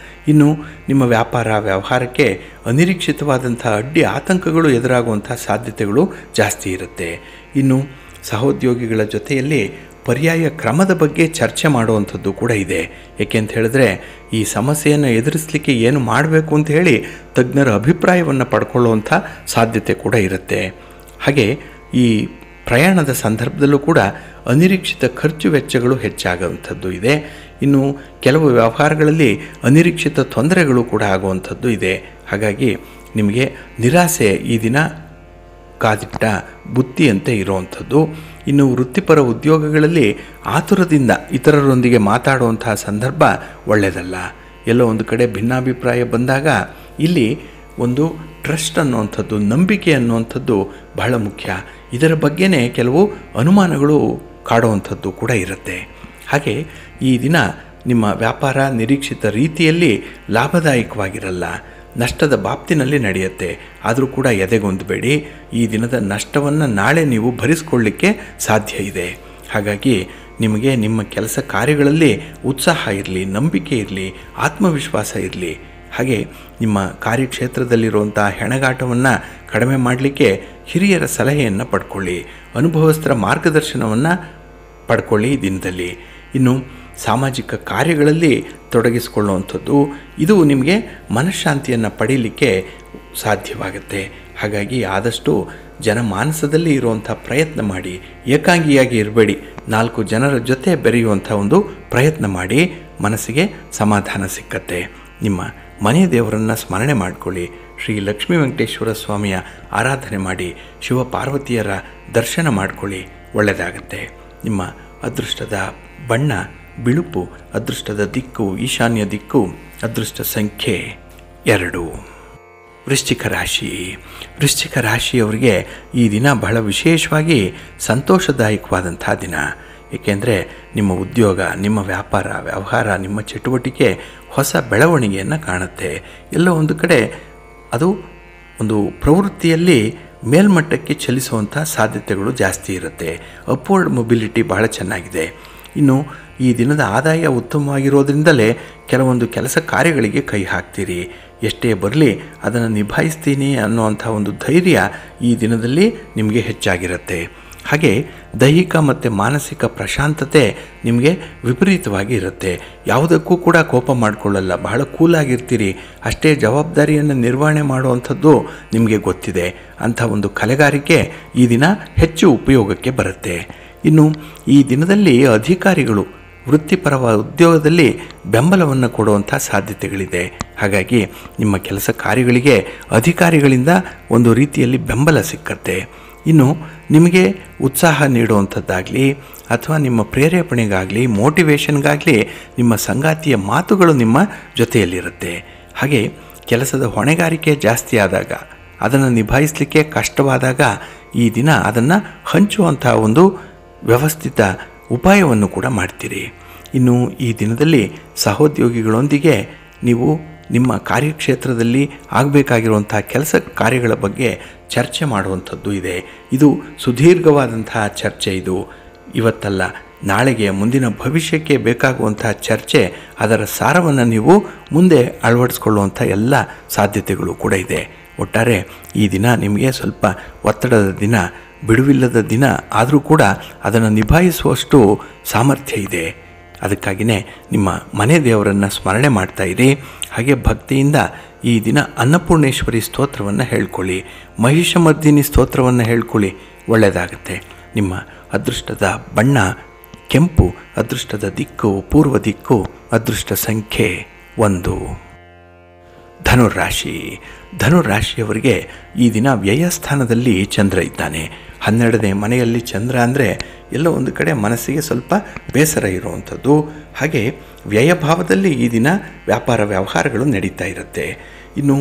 S1: ಇನ್ನು ನಿಮ್ಮ ವ್ಯಾಪಾರ ವ್ಯವಹಾರಕ್ಕೆ ಅನಿರೀಕ್ಷಿತವಾದಂಥ ಅಡ್ಡಿ ಆತಂಕಗಳು ಎದುರಾಗುವಂಥ ಸಾಧ್ಯತೆಗಳು ಜಾಸ್ತಿ ಇರುತ್ತೆ. ಇನ್ನು ಸಹೋದ್ಯೋಗಿಗಳ ಜೊತೆಯಲ್ಲಿ ಪರ್ಯಾಯ ಕ್ರಮದ ಬಗ್ಗೆ ಚರ್ಚೆ ಮಾಡುವಂಥದ್ದು ಕೂಡ ಇದೆ. ಏಕೆಂತ ಹೇಳಿದ್ರೆ ಈ ಸಮಸ್ಯೆಯನ್ನು ಎದುರಿಸಲಿಕ್ಕೆ ಏನು ಮಾಡಬೇಕು ಅಂತ ಹೇಳಿ ತಜ್ಞರ ಅಭಿಪ್ರಾಯವನ್ನು ಪಡ್ಕೊಳ್ಳುವಂಥ ಸಾಧ್ಯತೆ ಕೂಡ ಇರುತ್ತೆ. ಹಾಗೆ ಈ ಪ್ರಯಾಣದ ಸಂದರ್ಭದಲ್ಲೂ ಕೂಡ ಅನಿರೀಕ್ಷಿತ ಖರ್ಚು ವೆಚ್ಚಗಳು ಹೆಚ್ಚಾಗುವಂಥದ್ದು ಇದೆ. ಇನ್ನು ಕೆಲವು ವ್ಯವಹಾರಗಳಲ್ಲಿ ಅನಿರೀಕ್ಷಿತ ತೊಂದರೆಗಳು ಕೂಡ ಆಗುವಂಥದ್ದು ಇದೆ. ಹಾಗಾಗಿ ನಿಮಗೆ ನಿರಾಸೆ ಈ ದಿನ ಕಾದಿಟ್ಟ ಬುತ್ತಿಯಂತೆ ಇರುವಂಥದ್ದು. ಇನ್ನು ವೃತ್ತಿಪರ ಉದ್ಯೋಗಗಳಲ್ಲಿ ಆತುರದಿಂದ ಇತರರೊಂದಿಗೆ ಮಾತಾಡುವಂತಹ ಸಂದರ್ಭ ಒಳ್ಳೆಯದಲ್ಲ. ಎಲ್ಲೋ ಒಂದು ಕಡೆ ಭಿನ್ನಾಭಿಪ್ರಾಯ ಬಂದಾಗ ಇಲ್ಲಿ ಒಂದು ಟ್ರಸ್ಟ್ ಅನ್ನುವಂಥದ್ದು, ನಂಬಿಕೆ ಅನ್ನುವಂಥದ್ದು ಬಹಳ ಮುಖ್ಯ. ಇದರ ಬಗ್ಗೆನೇ ಕೆಲವು ಅನುಮಾನಗಳು ಕಾಡುವಂಥದ್ದು ಕೂಡ ಇರುತ್ತೆ. ಹಾಗೆ ಈ ದಿನ ನಿಮ್ಮ ವ್ಯಾಪಾರ ನಿರೀಕ್ಷಿತ ರೀತಿಯಲ್ಲಿ ಲಾಭದಾಯಕವಾಗಿರಲ್ಲ, ನಷ್ಟದ ಬಾಪ್ತಿನಲ್ಲಿ ನಡೆಯುತ್ತೆ. ಆದರೂ ಕೂಡ ಎದೆಗೊಂದಬೇಡಿ. ಈ ದಿನದ ನಷ್ಟವನ್ನು ನಾಳೆ ನೀವು ಭರಿಸ್ಕೊಳ್ಳಿಕ್ಕೆ ಸಾಧ್ಯ ಇದೆ. ಹಾಗಾಗಿ ನಿಮಗೆ ನಿಮ್ಮ ಕೆಲಸ ಕಾರ್ಯಗಳಲ್ಲಿ ಉತ್ಸಾಹ ಇರಲಿ, ನಂಬಿಕೆ ಇರಲಿ, ಆತ್ಮವಿಶ್ವಾಸ ಇರಲಿ. ಹಾಗೆ ನಿಮ್ಮ ಕಾರ್ಯಕ್ಷೇತ್ರದಲ್ಲಿರುವಂಥ ಹೆಣಗಾಟವನ್ನು ಕಡಿಮೆ ಮಾಡಲಿಕ್ಕೆ ಹಿರಿಯರ ಸಲಹೆಯನ್ನು ಪಡ್ಕೊಳ್ಳಿ, ಅನುಭವಸ್ಥರ ಮಾರ್ಗದರ್ಶನವನ್ನು ಪಡ್ಕೊಳ್ಳಿ ಈ ದಿನದಲ್ಲಿ. ಇನ್ನು ಸಾಮಾಜಿಕ ಕಾರ್ಯಗಳಲ್ಲಿ ತೊಡಗಿಸಿಕೊಳ್ಳುವಂಥದ್ದು, ಇದು ನಿಮಗೆ ಮನಃಶಾಂತಿಯನ್ನು ಪಡೀಲಿಕ್ಕೆ ಸಾಧ್ಯವಾಗುತ್ತೆ. ಹಾಗಾಗಿ ಆದಷ್ಟು ಜನಮಾನಸದಲ್ಲಿ ಇರುವಂಥ ಪ್ರಯತ್ನ ಮಾಡಿ. ಏಕಾಂಗಿಯಾಗಿ ಇರಬೇಡಿ, 4 ಜನರ ಜೊತೆ ಬೆರೆಯುವಂಥ ಒಂದು ಪ್ರಯತ್ನ ಮಾಡಿ. ಮನಸ್ಸಿಗೆ ಸಮಾಧಾನ ಸಿಕ್ಕತ್ತೆ. ನಿಮ್ಮ ಮನೆ ದೇವರನ್ನು ಸ್ಮರಣೆ ಮಾಡಿಕೊಳ್ಳಿ. ಶ್ರೀ ಲಕ್ಷ್ಮೀ ವೆಂಕಟೇಶ್ವರ ಸ್ವಾಮಿಯ ಆರಾಧನೆ ಮಾಡಿ, ಶಿವ ಪಾರ್ವತಿಯರ ದರ್ಶನ ಮಾಡಿಕೊಳ್ಳಿ, ಒಳ್ಳೆಯದಾಗತ್ತೆ. ನಿಮ್ಮ ಅದೃಷ್ಟದ ಬಣ್ಣ ಬಿಳುಪು, ಅದೃಷ್ಟದ ದಿಕ್ಕು ಈಶಾನ್ಯ ದಿಕ್ಕು, ಅದೃಷ್ಟ ಸಂಖ್ಯೆ 2. ವೃಶ್ಚಿಕ ರಾಶಿ. ವೃಶ್ಚಿಕ ರಾಶಿಯವರಿಗೆ ಈ ದಿನ ಬಹಳ ವಿಶೇಷವಾಗಿ ಸಂತೋಷದಾಯಕವಾದಂಥ ದಿನ. ಏಕೆಂದರೆ ನಿಮ್ಮ ಉದ್ಯೋಗ, ನಿಮ್ಮ ವ್ಯಾಪಾರ ವ್ಯವಹಾರ, ನಿಮ್ಮ ಚಟುವಟಿಕೆ ಹೊಸ ಬೆಳವಣಿಗೆಯನ್ನು ಕಾಣುತ್ತೆ. ಎಲ್ಲೋ ಒಂದು ಕಡೆ ಅದು ಒಂದು ಪ್ರವೃತ್ತಿಯಲ್ಲಿ ಮೇಲ್ಮಟ್ಟಕ್ಕೆ ಚಲಿಸುವಂಥ ಸಾಧ್ಯತೆಗಳು ಜಾಸ್ತಿ ಇರುತ್ತೆ. ಅಪ್ವರ್ಡ್ ಮೊಬಿಲಿಟಿ ಬಹಳ ಚೆನ್ನಾಗಿದೆ. ಇನ್ನು ಈ ದಿನದ ಆದಾಯ ಉತ್ತಮವಾಗಿರೋದ್ರಿಂದಲೇ ಕೆಲವೊಂದು ಕೆಲಸ ಕಾರ್ಯಗಳಿಗೆ ಕೈ ಹಾಕ್ತೀರಿ. ಎಷ್ಟೇ ಬರಲಿ ಅದನ್ನು ನಿಭಾಯಿಸ್ತೀನಿ ಅನ್ನುವಂಥ ಒಂದು ಧೈರ್ಯ ಈ ದಿನದಲ್ಲಿ ನಿಮಗೆ ಹೆಚ್ಚಾಗಿರುತ್ತೆ. ಹಾಗೆ ದೈಹಿಕ ಮತ್ತು ಮಾನಸಿಕ ಪ್ರಶಾಂತತೆ ನಿಮಗೆ ವಿಪರೀತವಾಗಿ ಇರುತ್ತೆ. ಯಾವುದಕ್ಕೂ ಕೂಡ ಕೋಪ ಮಾಡಿಕೊಳ್ಳಲ್ಲ, ಬಹಳ ಕೂಲಾಗಿರ್ತೀರಿ. ಅಷ್ಟೇ ಜವಾಬ್ದಾರಿಯನ್ನು ನಿರ್ವಹಣೆ ಮಾಡುವಂಥದ್ದು ನಿಮಗೆ ಗೊತ್ತಿದೆ. ಅಂಥ ಒಂದು ಕಲೆಗಾರಿಕೆ ಈ ದಿನ ಹೆಚ್ಚು ಉಪಯೋಗಕ್ಕೆ ಬರುತ್ತೆ. ಇನ್ನು ಈ ದಿನದಲ್ಲಿ ಅಧಿಕಾರಿಗಳು ವೃತ್ತಿಪರ ಉದ್ಯೋಗದಲ್ಲಿ ಬೆಂಬಲವನ್ನು ಕೊಡುವಂಥ ಸಾಧ್ಯತೆಗಳಿದೆ. ಹಾಗಾಗಿ ನಿಮ್ಮ ಕೆಲಸ ಕಾರ್ಯಗಳಿಗೆ ಅಧಿಕಾರಿಗಳಿಂದ ಒಂದು ರೀತಿಯಲ್ಲಿ ಬೆಂಬಲ ಸಿಕ್ಕತ್ತೆ. ಇನ್ನು ನಿಮಗೆ ಉತ್ಸಾಹ ನೀಡುವಂಥದ್ದಾಗಲಿ ಅಥವಾ ನಿಮ್ಮ ಪ್ರೇರೇಪಣೆಗಾಗಲಿ ಮೋಟಿವೇಶನ್ಗಾಗಲಿ ನಿಮ್ಮ ಸಂಗಾತಿಯ ಮಾತುಗಳು ನಿಮ್ಮ ಜೊತೆಯಲ್ಲಿರುತ್ತೆ. ಹಾಗೆ ಕೆಲಸದ ಹೊಣೆಗಾರಿಕೆ ಜಾಸ್ತಿ ಆದಾಗ, ಅದನ್ನು ನಿಭಾಯಿಸಲಿಕ್ಕೆ ಕಷ್ಟವಾದಾಗ ಈ ದಿನ ಅದನ್ನು ಹಂಚುವಂಥ ಒಂದು ವ್ಯವಸ್ಥಿತ ಉಪಾಯವನ್ನು ಕೂಡ ಮಾಡ್ತೀರಿ. ಇನ್ನು ಈ ದಿನದಲ್ಲಿ ಸಹೋದ್ಯೋಗಿಗಳೊಂದಿಗೆ ನೀವು ನಿಮ್ಮ ಕಾರ್ಯಕ್ಷೇತ್ರದಲ್ಲಿ ಆಗಬೇಕಾಗಿರುವಂಥ ಕೆಲಸ ಕಾರ್ಯಗಳ ಬಗ್ಗೆ ಚರ್ಚೆ ಮಾಡುವಂಥದ್ದು ಇದೆ. ಇದು ಸುದೀರ್ಘವಾದಂತಹ ಚರ್ಚೆ. ಇದು ಇವತ್ತಲ್ಲ, ನಾಳೆಗೆ ಮುಂದಿನ ಭವಿಷ್ಯಕ್ಕೆ ಬೇಕಾಗುವಂಥ ಚರ್ಚೆ. ಅದರ ಸಾರವನ್ನು ನೀವು ಮುಂದೆ ಅಳವಡಿಸ್ಕೊಳ್ಳುವಂಥ ಎಲ್ಲ ಸಾಧ್ಯತೆಗಳು ಕೂಡ ಇದೆ. ಒಟ್ಟಾರೆ ಈ ದಿನ ನಿಮಗೆ ಸ್ವಲ್ಪ ಒತ್ತಡದ ದಿನ, ಬಿಡುವಿಲ್ಲದ ದಿನ, ಆದರೂ ಕೂಡ ಅದನ್ನು ನಿಭಾಯಿಸುವಷ್ಟು ಸಾಮರ್ಥ್ಯ ಇದೆ. ಅದಕ್ಕಾಗಿಯೇ ನಿಮ್ಮ ಮನೆ ದೇವರನ್ನು ಸ್ಮರಣೆ ಮಾಡ್ತಾ ಇರಿ. ಹಾಗೆ ಭಕ್ತಿಯಿಂದ ಈ ದಿನ ಅನ್ನಪೂರ್ಣೇಶ್ವರಿ ಸ್ತೋತ್ರವನ್ನು ಹೇಳ್ಕೊಳ್ಳಿ, ಮಹಿಷಮರ್ದಿನಿ ಸ್ತೋತ್ರವನ್ನು ಹೇಳ್ಕೊಳ್ಳಿ, ಒಳ್ಳೆಯದಾಗುತ್ತೆ. ನಿಮ್ಮ ಅದೃಷ್ಟದ ಬಣ್ಣ ಕೆಂಪು, ಅದೃಷ್ಟದ ದಿಕ್ಕು ಪೂರ್ವ ದಿಕ್ಕು, ಅದೃಷ್ಟ ಸಂಖ್ಯೆ 1. ಧನುರಾಶಿ. ಧನುರಾಶಿಯವರಿಗೆ ಈ ದಿನ ವ್ಯಯಸ್ಥಾನದಲ್ಲಿ ಚಂದ್ರ ಇದ್ದಾನೆ. 12ನೇ ಮನೆಯಲ್ಲಿ ಚಂದ್ರ ಅಂದರೆ ಎಲ್ಲೋ ಒಂದು ಕಡೆ ಮನಸ್ಸಿಗೆ ಸ್ವಲ್ಪ ಬೇಸರ ಇರುವಂಥದ್ದು. ಹಾಗೆ ವ್ಯಯಭಾವದಲ್ಲಿ ಈ ದಿನ ವ್ಯಾಪಾರ ವ್ಯವಹಾರಗಳು ನಡೀತಾ ಇರುತ್ತೆ. ಇನ್ನು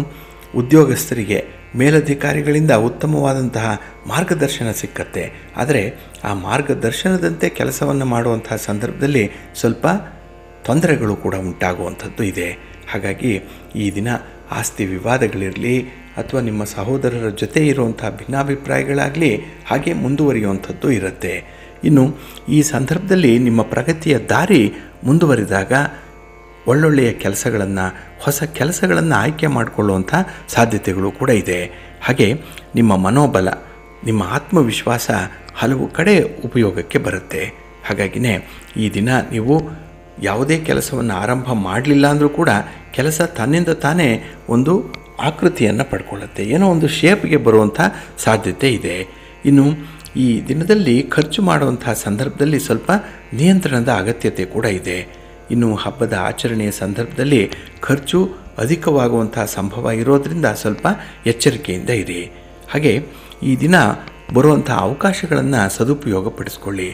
S1: ಉದ್ಯೋಗಸ್ಥರಿಗೆ ಮೇಲಧಿಕಾರಿಗಳಿಂದ ಉತ್ತಮವಾದಂತಹ ಮಾರ್ಗದರ್ಶನ ಸಿಕ್ಕತ್ತೆ. ಆದರೆ ಆ ಮಾರ್ಗದರ್ಶನದಂತೆ ಕೆಲಸವನ್ನು ಮಾಡುವಂತಹ ಸಂದರ್ಭದಲ್ಲಿ ಸ್ವಲ್ಪ ತೊಂದರೆಗಳು ಕೂಡ ಉಂಟಾಗುವಂಥದ್ದು ಇದೆ. ಹಾಗಾಗಿ ಈ ದಿನ ಆಸ್ತಿ ವಿವಾದಗಳಿರಲಿ ಅಥವಾ ನಿಮ್ಮ ಸಹೋದರರ ಜೊತೆ ಇರುವಂಥ ಭಿನ್ನಾಭಿಪ್ರಾಯಗಳಾಗಲಿ ಹಾಗೆ ಮುಂದುವರಿಯುವಂಥದ್ದು ಇರುತ್ತೆ. ಇನ್ನು ಈ ಸಂದರ್ಭದಲ್ಲಿ ನಿಮ್ಮ ಪ್ರಗತಿಯ ದಾರಿ ಮುಂದುವರಿದಾಗ ಒಳ್ಳೊಳ್ಳೆಯ ಕೆಲಸಗಳನ್ನು, ಹೊಸ ಕೆಲಸಗಳನ್ನು ಆಯ್ಕೆ ಮಾಡಿಕೊಳ್ಳುವಂಥ ಸಾಧ್ಯತೆಗಳು ಕೂಡ ಇದೆ. ಹಾಗೆ ನಿಮ್ಮ ಮನೋಬಲ, ನಿಮ್ಮ ಆತ್ಮವಿಶ್ವಾಸ ಹಲವು ಕಡೆ ಉಪಯೋಗಕ್ಕೆ ಬರುತ್ತೆ. ಹಾಗಾಗಿನೇ ಈ ದಿನ ನೀವು ಯಾವುದೇ ಕೆಲಸವನ್ನು ಆರಂಭ ಮಾಡಲಿಲ್ಲ ಅಂದರೂ ಕೂಡ ಕೆಲಸ ತನ್ನಿಂದ ತಾನೇ ಒಂದು ಆಕೃತಿಯನ್ನು ಪಡ್ಕೊಳ್ಳುತ್ತೆ, ಏನೋ ಒಂದು ಶೇಪ್ಗೆ ಬರುವಂಥ ಸಾಧ್ಯತೆ ಇದೆ. ಇನ್ನು ಈ ದಿನದಲ್ಲಿ ಖರ್ಚು ಮಾಡುವಂತಹ ಸಂದರ್ಭದಲ್ಲಿ ಸ್ವಲ್ಪ ನಿಯಂತ್ರಣದ ಅಗತ್ಯತೆ ಕೂಡ ಇದೆ. ಇನ್ನು ಹಬ್ಬದ ಆಚರಣೆಯ ಸಂದರ್ಭದಲ್ಲಿ ಖರ್ಚು ಅಧಿಕವಾಗುವಂತಹ ಸಂಭವ ಇರೋದರಿಂದ ಸ್ವಲ್ಪ ಎಚ್ಚರಿಕೆಯಿಂದ ಇರಿ. ಹಾಗೆ ಈ ದಿನ ಬರುವಂಥ ಅವಕಾಶಗಳನ್ನು ಸದುಪಯೋಗಪಡಿಸ್ಕೊಳ್ಳಿ.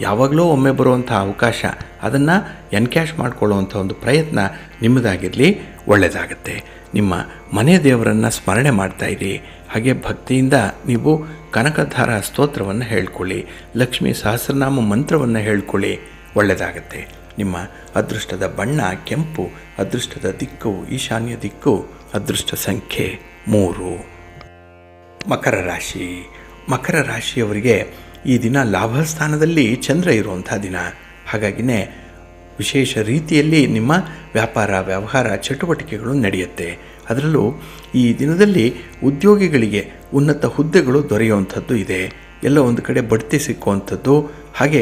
S1: ಯಾವಾಗಲೂ ಒಮ್ಮೆ ಬರುವಂಥ ಅವಕಾಶ ಅದನ್ನು ಎನ್ಕ್ಯಾಶ್ ಮಾಡಿಕೊಳ್ಳುವಂಥ ಒಂದು ಪ್ರಯತ್ನ ನಿಮ್ಮದಾಗಿರಲಿ, ಒಳ್ಳೆಯದಾಗತ್ತೆ. ನಿಮ್ಮ ಮನೆ ದೇವರನ್ನು ಸ್ಮರಣೆ ಮಾಡ್ತಾಯಿರಿ. ಹಾಗೆ ಭಕ್ತಿಯಿಂದ ನೀವು ಕನಕಧಾರ ಸ್ತೋತ್ರವನ್ನು ಹೇಳ್ಕೊಳ್ಳಿ, ಲಕ್ಷ್ಮೀ ಸಹಸ್ರನಾಮ ಮಂತ್ರವನ್ನು ಹೇಳ್ಕೊಳ್ಳಿ, ಒಳ್ಳೆಯದಾಗತ್ತೆ. ನಿಮ್ಮ ಅದೃಷ್ಟದ ಬಣ್ಣ ಕೆಂಪು, ಅದೃಷ್ಟದ ದಿಕ್ಕು ಈಶಾನ್ಯ ದಿಕ್ಕು, ಅದೃಷ್ಟ ಸಂಖ್ಯೆ 3. ಮಕರ ರಾಶಿ. ಮಕರ ರಾಶಿಯವರಿಗೆ ಈ ದಿನ ಲಾಭಸ್ಥಾನದಲ್ಲಿ ಚಂದ್ರ ಇರುವಂಥ ದಿನ. ಹಾಗಾಗಿನೇ ವಿಶೇಷ ರೀತಿಯಲ್ಲಿ ನಿಮ್ಮ ವ್ಯಾಪಾರ ವ್ಯವಹಾರ ಚಟುವಟಿಕೆಗಳು ನಡೆಯುತ್ತೆ. ಅದರಲ್ಲೂ ಈ ದಿನದಲ್ಲಿ ಉದ್ಯೋಗಿಗಳಿಗೆ ಉನ್ನತ ಹುದ್ದೆಗಳು ದೊರೆಯುವಂಥದ್ದು ಇದೆ. ಎಲ್ಲ ಒಂದು ಕಡೆ ಬಡ್ತಿ ಸಿಕ್ಕುವಂಥದ್ದು, ಹಾಗೆ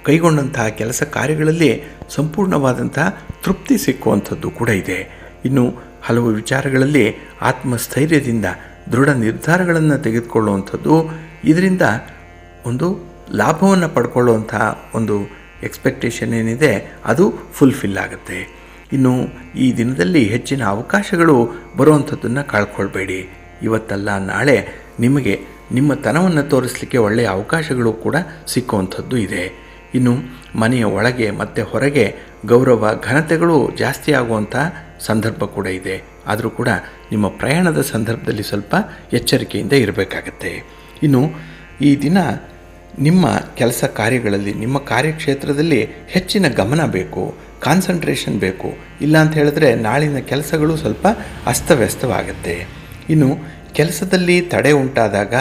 S1: ಕೈಗೊಂಡಂತಹ ಕೆಲಸ ಕಾರ್ಯಗಳಲ್ಲಿ ಸಂಪೂರ್ಣವಾದಂತಹ ತೃಪ್ತಿ ಸಿಕ್ಕುವಂಥದ್ದು ಕೂಡ ಇದೆ. ಇನ್ನು ಹಲವು ವಿಚಾರಗಳಲ್ಲಿ ಆತ್ಮಸ್ಥೈರ್ಯದಿಂದ ದೃಢ ನಿರ್ಧಾರಗಳನ್ನು ತೆಗೆದುಕೊಳ್ಳುವಂಥದ್ದು, ಇದರಿಂದ ಒಂದು ಲಾಭವನ್ನು ಪಡ್ಕೊಳ್ಳುವಂಥ ಒಂದು ಎಕ್ಸ್ಪೆಕ್ಟೇಷನ್ ಏನಿದೆ ಅದು ಫುಲ್ಫಿಲ್ ಆಗುತ್ತೆ. ಇನ್ನು ಈ ದಿನದಲ್ಲಿ ಹೆಚ್ಚಿನ ಅವಕಾಶಗಳು ಬರುವಂಥದ್ದನ್ನು ಕಳ್ಕೊಳ್ಬೇಡಿ. ಇವತ್ತಲ್ಲ ನಾಳೆ ನಿಮಗೆ ನಿಮ್ಮ ತನವನ್ನು ತೋರಿಸಲಿಕ್ಕೆ ಒಳ್ಳೆಯ ಅವಕಾಶಗಳು ಕೂಡ ಸಿಕ್ಕುವಂಥದ್ದು ಇದೆ. ಇನ್ನು ಮನೆಯ ಒಳಗೆ ಮತ್ತು ಹೊರಗೆ ಗೌರವ ಘನತೆಗಳು ಜಾಸ್ತಿ ಆಗುವಂಥ ಸಂದರ್ಭ ಕೂಡ ಇದೆ. ಆದರೂ ಕೂಡ ನಿಮ್ಮ ಪ್ರಯಾಣದ ಸಂದರ್ಭದಲ್ಲಿ ಸ್ವಲ್ಪ ಎಚ್ಚರಿಕೆಯಿಂದ ಇರಬೇಕಾಗತ್ತೆ. ಇನ್ನು ಈ ದಿನ ನಿಮ್ಮ ಕೆಲಸ ಕಾರ್ಯಗಳಲ್ಲಿ, ನಿಮ್ಮ ಕಾರ್ಯಕ್ಷೇತ್ರದಲ್ಲಿ ಹೆಚ್ಚಿನ ಗಮನ ಬೇಕು, ಕಾನ್ಸಂಟ್ರೇಷನ್ ಬೇಕು. ಇಲ್ಲ ಅಂತ ಹೇಳಿದ್ರೆ ನಾಳಿನ ಕೆಲಸಗಳು ಸ್ವಲ್ಪ ಅಸ್ತವ್ಯಸ್ತವಾಗುತ್ತೆ. ಇನ್ನು ಕೆಲಸದಲ್ಲಿ ತಡೆ ಉಂಟಾದಾಗ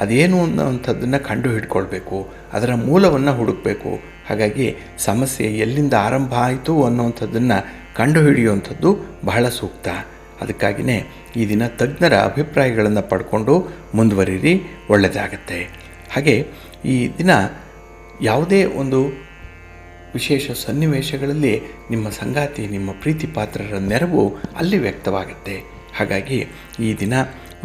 S1: ಅದೇನು ಅನ್ನೋವಂಥದ್ದನ್ನು ಕಂಡು ಹಿಡ್ಕೊಳ್ಬೇಕು, ಅದರ ಮೂಲವನ್ನು ಹುಡುಕಬೇಕು. ಹಾಗಾಗಿ ಸಮಸ್ಯೆ ಎಲ್ಲಿಂದ ಆರಂಭ ಆಯಿತು ಅನ್ನೋವಂಥದ್ದನ್ನು ಕಂಡುಹಿಡಿಯುವಂಥದ್ದು ಬಹಳ ಸೂಕ್ತ. ಅದಕ್ಕಾಗಿಯೇ ಈ ದಿನ ತಜ್ಞರ ಅಭಿಪ್ರಾಯಗಳನ್ನು ಪಡ್ಕೊಂಡು ಮುಂದುವರಿರಿ, ಒಳ್ಳೆಯದಾಗತ್ತೆ. ಹಾಗೆ ಈ ದಿನ ಯಾವುದೇ ಒಂದು ವಿಶೇಷ ಸನ್ನಿವೇಶಗಳಲ್ಲಿ ನಿಮ್ಮ ಸಂಗಾತಿ, ನಿಮ್ಮ ಪ್ರೀತಿ ಪಾತ್ರರ ನೆರವು ಅಲ್ಲಿ ವ್ಯಕ್ತವಾಗುತ್ತೆ. ಹಾಗಾಗಿ ಈ ದಿನ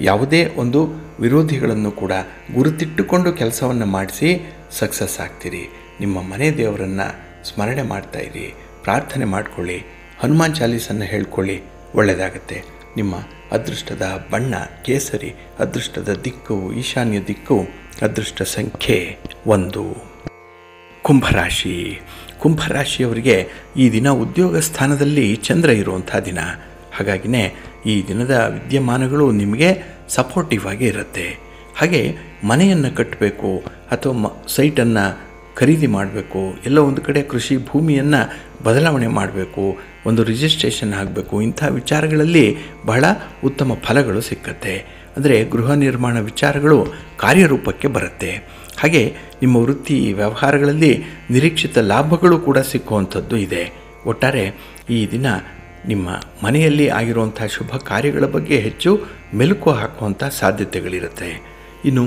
S1: ಯಾವುದೇ ಒಂದು ವಿರೋಧಿಗಳನ್ನು ಕೂಡ ಗುರುತಿಟ್ಟುಕೊಂಡು ಕೆಲಸವನ್ನು ಮಾಡಿಸಿ ಸಕ್ಸಸ್ ಆಗ್ತೀರಿ. ನಿಮ್ಮ ಮನೆ ದೇವರನ್ನು ಸ್ಮರಣೆ ಮಾಡ್ತಾಯಿರಿ, ಪ್ರಾರ್ಥನೆ ಮಾಡಿಕೊಳ್ಳಿ, ಹನುಮಾನ್ ಚಾಲೀಸನ್ನು ಹೇಳ್ಕೊಳ್ಳಿ, ಒಳ್ಳೆಯದಾಗತ್ತೆ. ನಿಮ್ಮ ಅದೃಷ್ಟದ ಬಣ್ಣ ಕೇಸರಿ, ಅದೃಷ್ಟದ ದಿಕ್ಕು ಈಶಾನ್ಯ ದಿಕ್ಕು, ಅದೃಷ್ಟ ಸಂಖ್ಯೆ 1. ಕುಂಭರಾಶಿ. ಕುಂಭರಾಶಿಯವರಿಗೆ ಈ ದಿನ ಉದ್ಯೋಗ ಸ್ಥಾನದಲ್ಲಿ ಚಂದ್ರ ಇರುವಂಥ ದಿನ. ಹಾಗಾಗಿನೇ ಈ ದಿನದ ವಿದ್ಯಮಾನಗಳು ನಿಮಗೆ ಸಪೋರ್ಟಿವ್ ಆಗಿ ಇರುತ್ತೆ. ಹಾಗೆ ಮನೆಯನ್ನು ಕಟ್ಟಬೇಕು ಅಥವಾ ಸೈಟನ್ನು ಖರೀದಿ ಮಾಡಬೇಕು, ಎಲ್ಲ ಒಂದು ಕಡೆ ಕೃಷಿ ಭೂಮಿಯನ್ನು ಬದಲಾವಣೆ ಮಾಡಬೇಕು, ಒಂದು ರಿಜಿಸ್ಟ್ರೇಷನ್ ಆಗಬೇಕು, ಇಂಥ ವಿಚಾರಗಳಲ್ಲಿ ಬಹಳ ಉತ್ತಮ ಫಲಗಳು ಸಿಕ್ಕತ್ತೆ. ಅಂದರೆ ಗೃಹ ನಿರ್ಮಾಣ ವಿಚಾರಗಳು ಕಾರ್ಯರೂಪಕ್ಕೆ ಬರುತ್ತೆ. ಹಾಗೆ ನಿಮ್ಮ ವೃತ್ತಿ ವ್ಯವಹಾರಗಳಲ್ಲಿ ನಿರೀಕ್ಷಿತ ಲಾಭಗಳು ಕೂಡ ಸಿಕ್ಕುವಂಥದ್ದು ಇದೆ. ಒಟ್ಟಾರೆ ಈ ದಿನ ನಿಮ್ಮ ಮನೆಯಲ್ಲಿ ಆಗಿರುವಂಥ ಶುಭ ಕಾರ್ಯಗಳ ಬಗ್ಗೆ ಹೆಚ್ಚು ಮೆಲುಕು ಹಾಕುವಂಥ ಸಾಧ್ಯತೆಗಳಿರುತ್ತೆ. ಇನ್ನು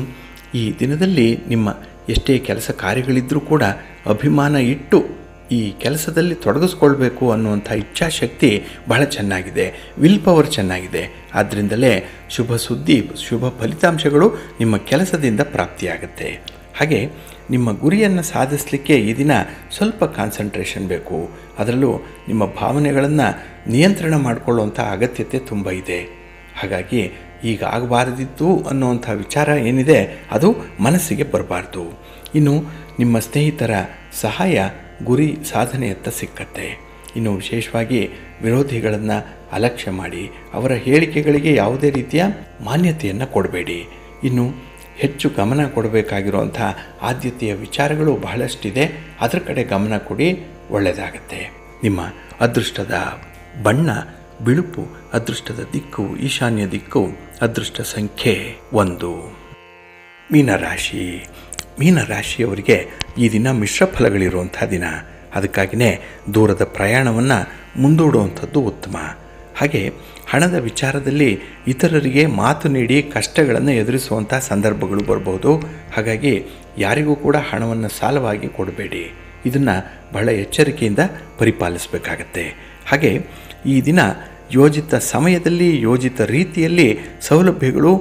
S1: ಈ ದಿನದಲ್ಲಿ ನಿಮ್ಮ ಎಷ್ಟೇ ಕೆಲಸ ಕಾರ್ಯಗಳಿದ್ದರೂ ಕೂಡ ಅಭಿಮಾನ ಇಟ್ಟು ಈ ಕೆಲಸದಲ್ಲಿ ತೊಡಗಿಸ್ಕೊಳ್ಬೇಕು ಅನ್ನುವಂಥ ಇಚ್ಛಾಶಕ್ತಿ ಬಹಳ ಚೆನ್ನಾಗಿದೆ, ವಿಲ್ ಪವರ್ ಚೆನ್ನಾಗಿದೆ. ಆದ್ದರಿಂದಲೇ ಶುಭ ಸುದ್ದಿ, ಶುಭ ಫಲಿತಾಂಶಗಳು ನಿಮ್ಮ ಕೆಲಸದಿಂದ ಪ್ರಾಪ್ತಿಯಾಗುತ್ತೆ. ಹಾಗೆ ನಿಮ್ಮ ಗುರಿಯನ್ನು ಸಾಧಿಸಲಿಕ್ಕೆ ಈ ದಿನ ಸ್ವಲ್ಪ ಕಾನ್ಸಂಟ್ರೇಷನ್ ಬೇಕು. ಅದರಲ್ಲೂ ನಿಮ್ಮ ಭಾವನೆಗಳನ್ನು ನಿಯಂತ್ರಣ ಮಾಡಿಕೊಳ್ಳುವಂಥ ಅಗತ್ಯತೆ ತುಂಬ ಇದೆ. ಹಾಗಾಗಿ ಈಗ ಆಗಬಾರದಿತ್ತು ಅನ್ನುವಂಥ ವಿಚಾರ ಏನಿದೆ ಅದು ಮನಸ್ಸಿಗೆ ಬರಬಾರ್ದು. ಇನ್ನು ನಿಮ್ಮ ಸ್ನೇಹಿತರ ಸಹಾಯ ಗುರಿ ಸಾಧನೆಯತ್ತ ಸಿಕ್ಕತ್ತೆ. ಇನ್ನು ವಿಶೇಷವಾಗಿ ವಿರೋಧಿಗಳನ್ನು ಅಲಕ್ಷ್ಯ ಮಾಡಿ ಅವರ ಹೇಳಿಕೆಗಳಿಗೆ ಯಾವುದೇ ರೀತಿಯ ಮಾನ್ಯತೆಯನ್ನು ಕೊಡಬೇಡಿ. ಇನ್ನು ಹೆಚ್ಚು ಗಮನ ಕೊಡಬೇಕಾಗಿರುವಂಥ ಆದ್ಯತೆಯ ವಿಚಾರಗಳು ಬಹಳಷ್ಟಿದೆ, ಅದರ ಕಡೆ ಗಮನ ಕೊಡಿ, ಒಳ್ಳೆಯದಾಗತ್ತೆ. ನಿಮ್ಮ ಅದೃಷ್ಟದ ಬಣ್ಣ ಬಿಳುಪು, ಅದೃಷ್ಟದ ದಿಕ್ಕು ಈಶಾನ್ಯ ದಿಕ್ಕು, ಅದೃಷ್ಟ ಸಂಖ್ಯೆ 1. ಮೀನರಾಶಿ. ಮೀನರಾಶಿಯವರಿಗೆ ಈ ದಿನ ಮಿಶ್ರ ಫಲಗಳಿರುವಂಥ ದಿನ. ಅದಕ್ಕಾಗಿಯೇ ದೂರದ ಪ್ರಯಾಣವನ್ನು ಮುಂದೂಡುವಂಥದ್ದು ಉತ್ತಮ. ಹಾಗೆ ಹಣದ ವಿಚಾರದಲ್ಲಿ ಇತರರಿಗೆ ಮಾತು ನೀಡಿ ಕಷ್ಟಗಳನ್ನು ಎದುರಿಸುವಂಥ ಸಂದರ್ಭಗಳು ಬರಬಹುದು. ಹಾಗಾಗಿ ಯಾರಿಗೂ ಕೂಡ ಹಣವನ್ನು ಸಾಲವಾಗಿ ಕೊಡಬೇಡಿ. ಇದನ್ನು ಬಹಳ ಎಚ್ಚರಿಕೆಯಿಂದ ಪರಿಪಾಲಿಸಬೇಕಾಗತ್ತೆ. ಹಾಗೆ ಈ ದಿನ ಯೋಜಿತ ಸಮಯದಲ್ಲಿ ಯೋಜಿತ ರೀತಿಯಲ್ಲಿ ಸೌಲಭ್ಯಗಳು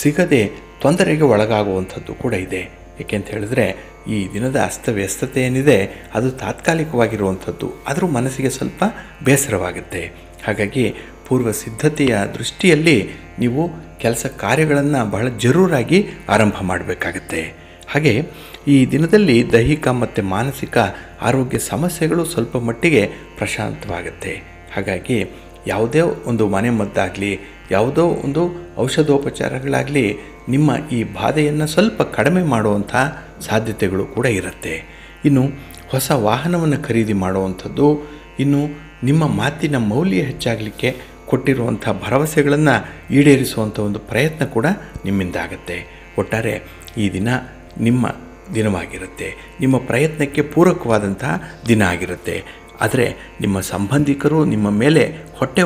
S1: ಸಿಗದೆ ತೊಂದರೆಗೆ ಒಳಗಾಗುವಂಥದ್ದು ಕೂಡ ಇದೆ. ಏಕೆಂತ ಹೇಳಿದ್ರೆ ಈ ದಿನದ ಅಸ್ತವ್ಯಸ್ತತೆ ಏನಿದೆ ಅದು ತಾತ್ಕಾಲಿಕವಾಗಿರುವಂಥದ್ದು, ಆದರೂ ಮನಸ್ಸಿಗೆ ಸ್ವಲ್ಪ ಬೇಸರವಾಗುತ್ತೆ. ಹಾಗಾಗಿ ಪೂರ್ವ ಸಿದ್ಧತೆಯ ದೃಷ್ಟಿಯಲ್ಲಿ ನೀವು ಕೆಲಸ ಕಾರ್ಯಗಳನ್ನು ಬಹಳ ಜರೂರಾಗಿ ಆರಂಭ ಮಾಡಬೇಕಾಗತ್ತೆ. ಹಾಗೆ ಈ ದಿನದಲ್ಲಿ ದೈಹಿಕ ಮತ್ತು ಮಾನಸಿಕ ಆರೋಗ್ಯ ಸಮಸ್ಯೆಗಳು ಸ್ವಲ್ಪ ಮಟ್ಟಿಗೆ ಪ್ರಶಾಂತವಾಗುತ್ತೆ. ಹಾಗಾಗಿ ಯಾವುದೇ ಒಂದು ಮನೆಮದ್ದಾಗಲಿ ಯಾವುದೋ ಒಂದು ಔಷಧೋಪಚಾರಗಳಾಗಲಿ ನಿಮ್ಮ ಈ ಬಾಧೆಯನ್ನು ಸ್ವಲ್ಪ ಕಡಿಮೆ ಮಾಡುವಂಥ ಸಾಧ್ಯತೆಗಳು ಕೂಡ ಇರುತ್ತೆ. ಇನ್ನು ಹೊಸ ವಾಹನವನ್ನು ಖರೀದಿ ಮಾಡುವಂಥದ್ದು, ಇನ್ನು ನಿಮ್ಮ ಮಾತಿನ ಮೌಲ್ಯ ಹೆಚ್ಚಾಗಲಿಕ್ಕೆ ಕೊಟ್ಟಿರುವಂಥ ಭರವಸೆಗಳನ್ನು ಈಡೇರಿಸುವಂಥ ಒಂದು ಪ್ರಯತ್ನ ಕೂಡ ನಿಮ್ಮಿಂದ ಆಗುತ್ತೆ. ಒಟ್ಟಾರೆ ಈ ದಿನ ನಿಮ್ಮ ದಿನವಾಗಿರುತ್ತೆ, ನಿಮ್ಮ ಪ್ರಯತ್ನಕ್ಕೆ ಪೂರಕವಾದಂತಹ ದಿನ ಆಗಿರುತ್ತೆ. ಆದರೆ ನಿಮ್ಮ ಸಂಬಂಧಿಕರು ನಿಮ್ಮ ಮೇಲೆ ಹೊಟ್ಟೆ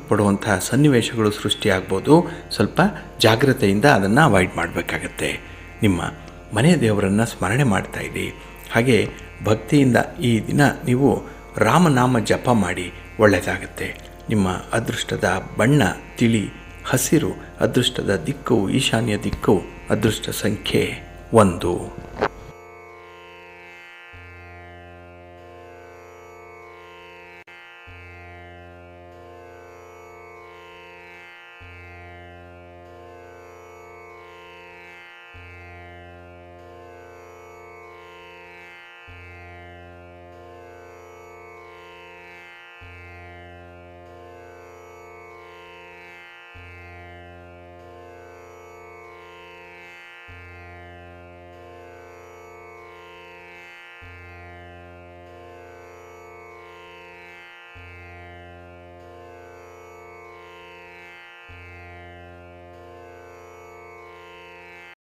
S1: ಪಡುವಂತಹ ಸನ್ನಿವೇಶಗಳು ಸೃಷ್ಟಿಯಾಗ್ಬೋದು. ಸ್ವಲ್ಪ ಜಾಗ್ರತೆಯಿಂದ ಅದನ್ನು ಅವಾಯ್ಡ್ ಮಾಡಬೇಕಾಗತ್ತೆ. ನಿಮ್ಮ ಮನೆ ದೇವರನ್ನು ಸ್ಮರಣೆ ಮಾಡ್ತಾಯಿರಿ. ಹಾಗೆ ಭಕ್ತಿಯಿಂದ ಈ ದಿನ ನೀವು ರಾಮನಾಮ ಜಪ ಮಾಡಿ ಒಳ್ಳೆಯದಾಗುತ್ತೆ. ನಿಮ್ಮ ಅದೃಷ್ಟದ ಬಣ್ಣ ತಿಳಿ ಹಸಿರು, ಅದೃಷ್ಟದ ದಿಕ್ಕು ಈಶಾನ್ಯ ದಿಕ್ಕು, ಅದೃಷ್ಟ ಸಂಖ್ಯೆ 1.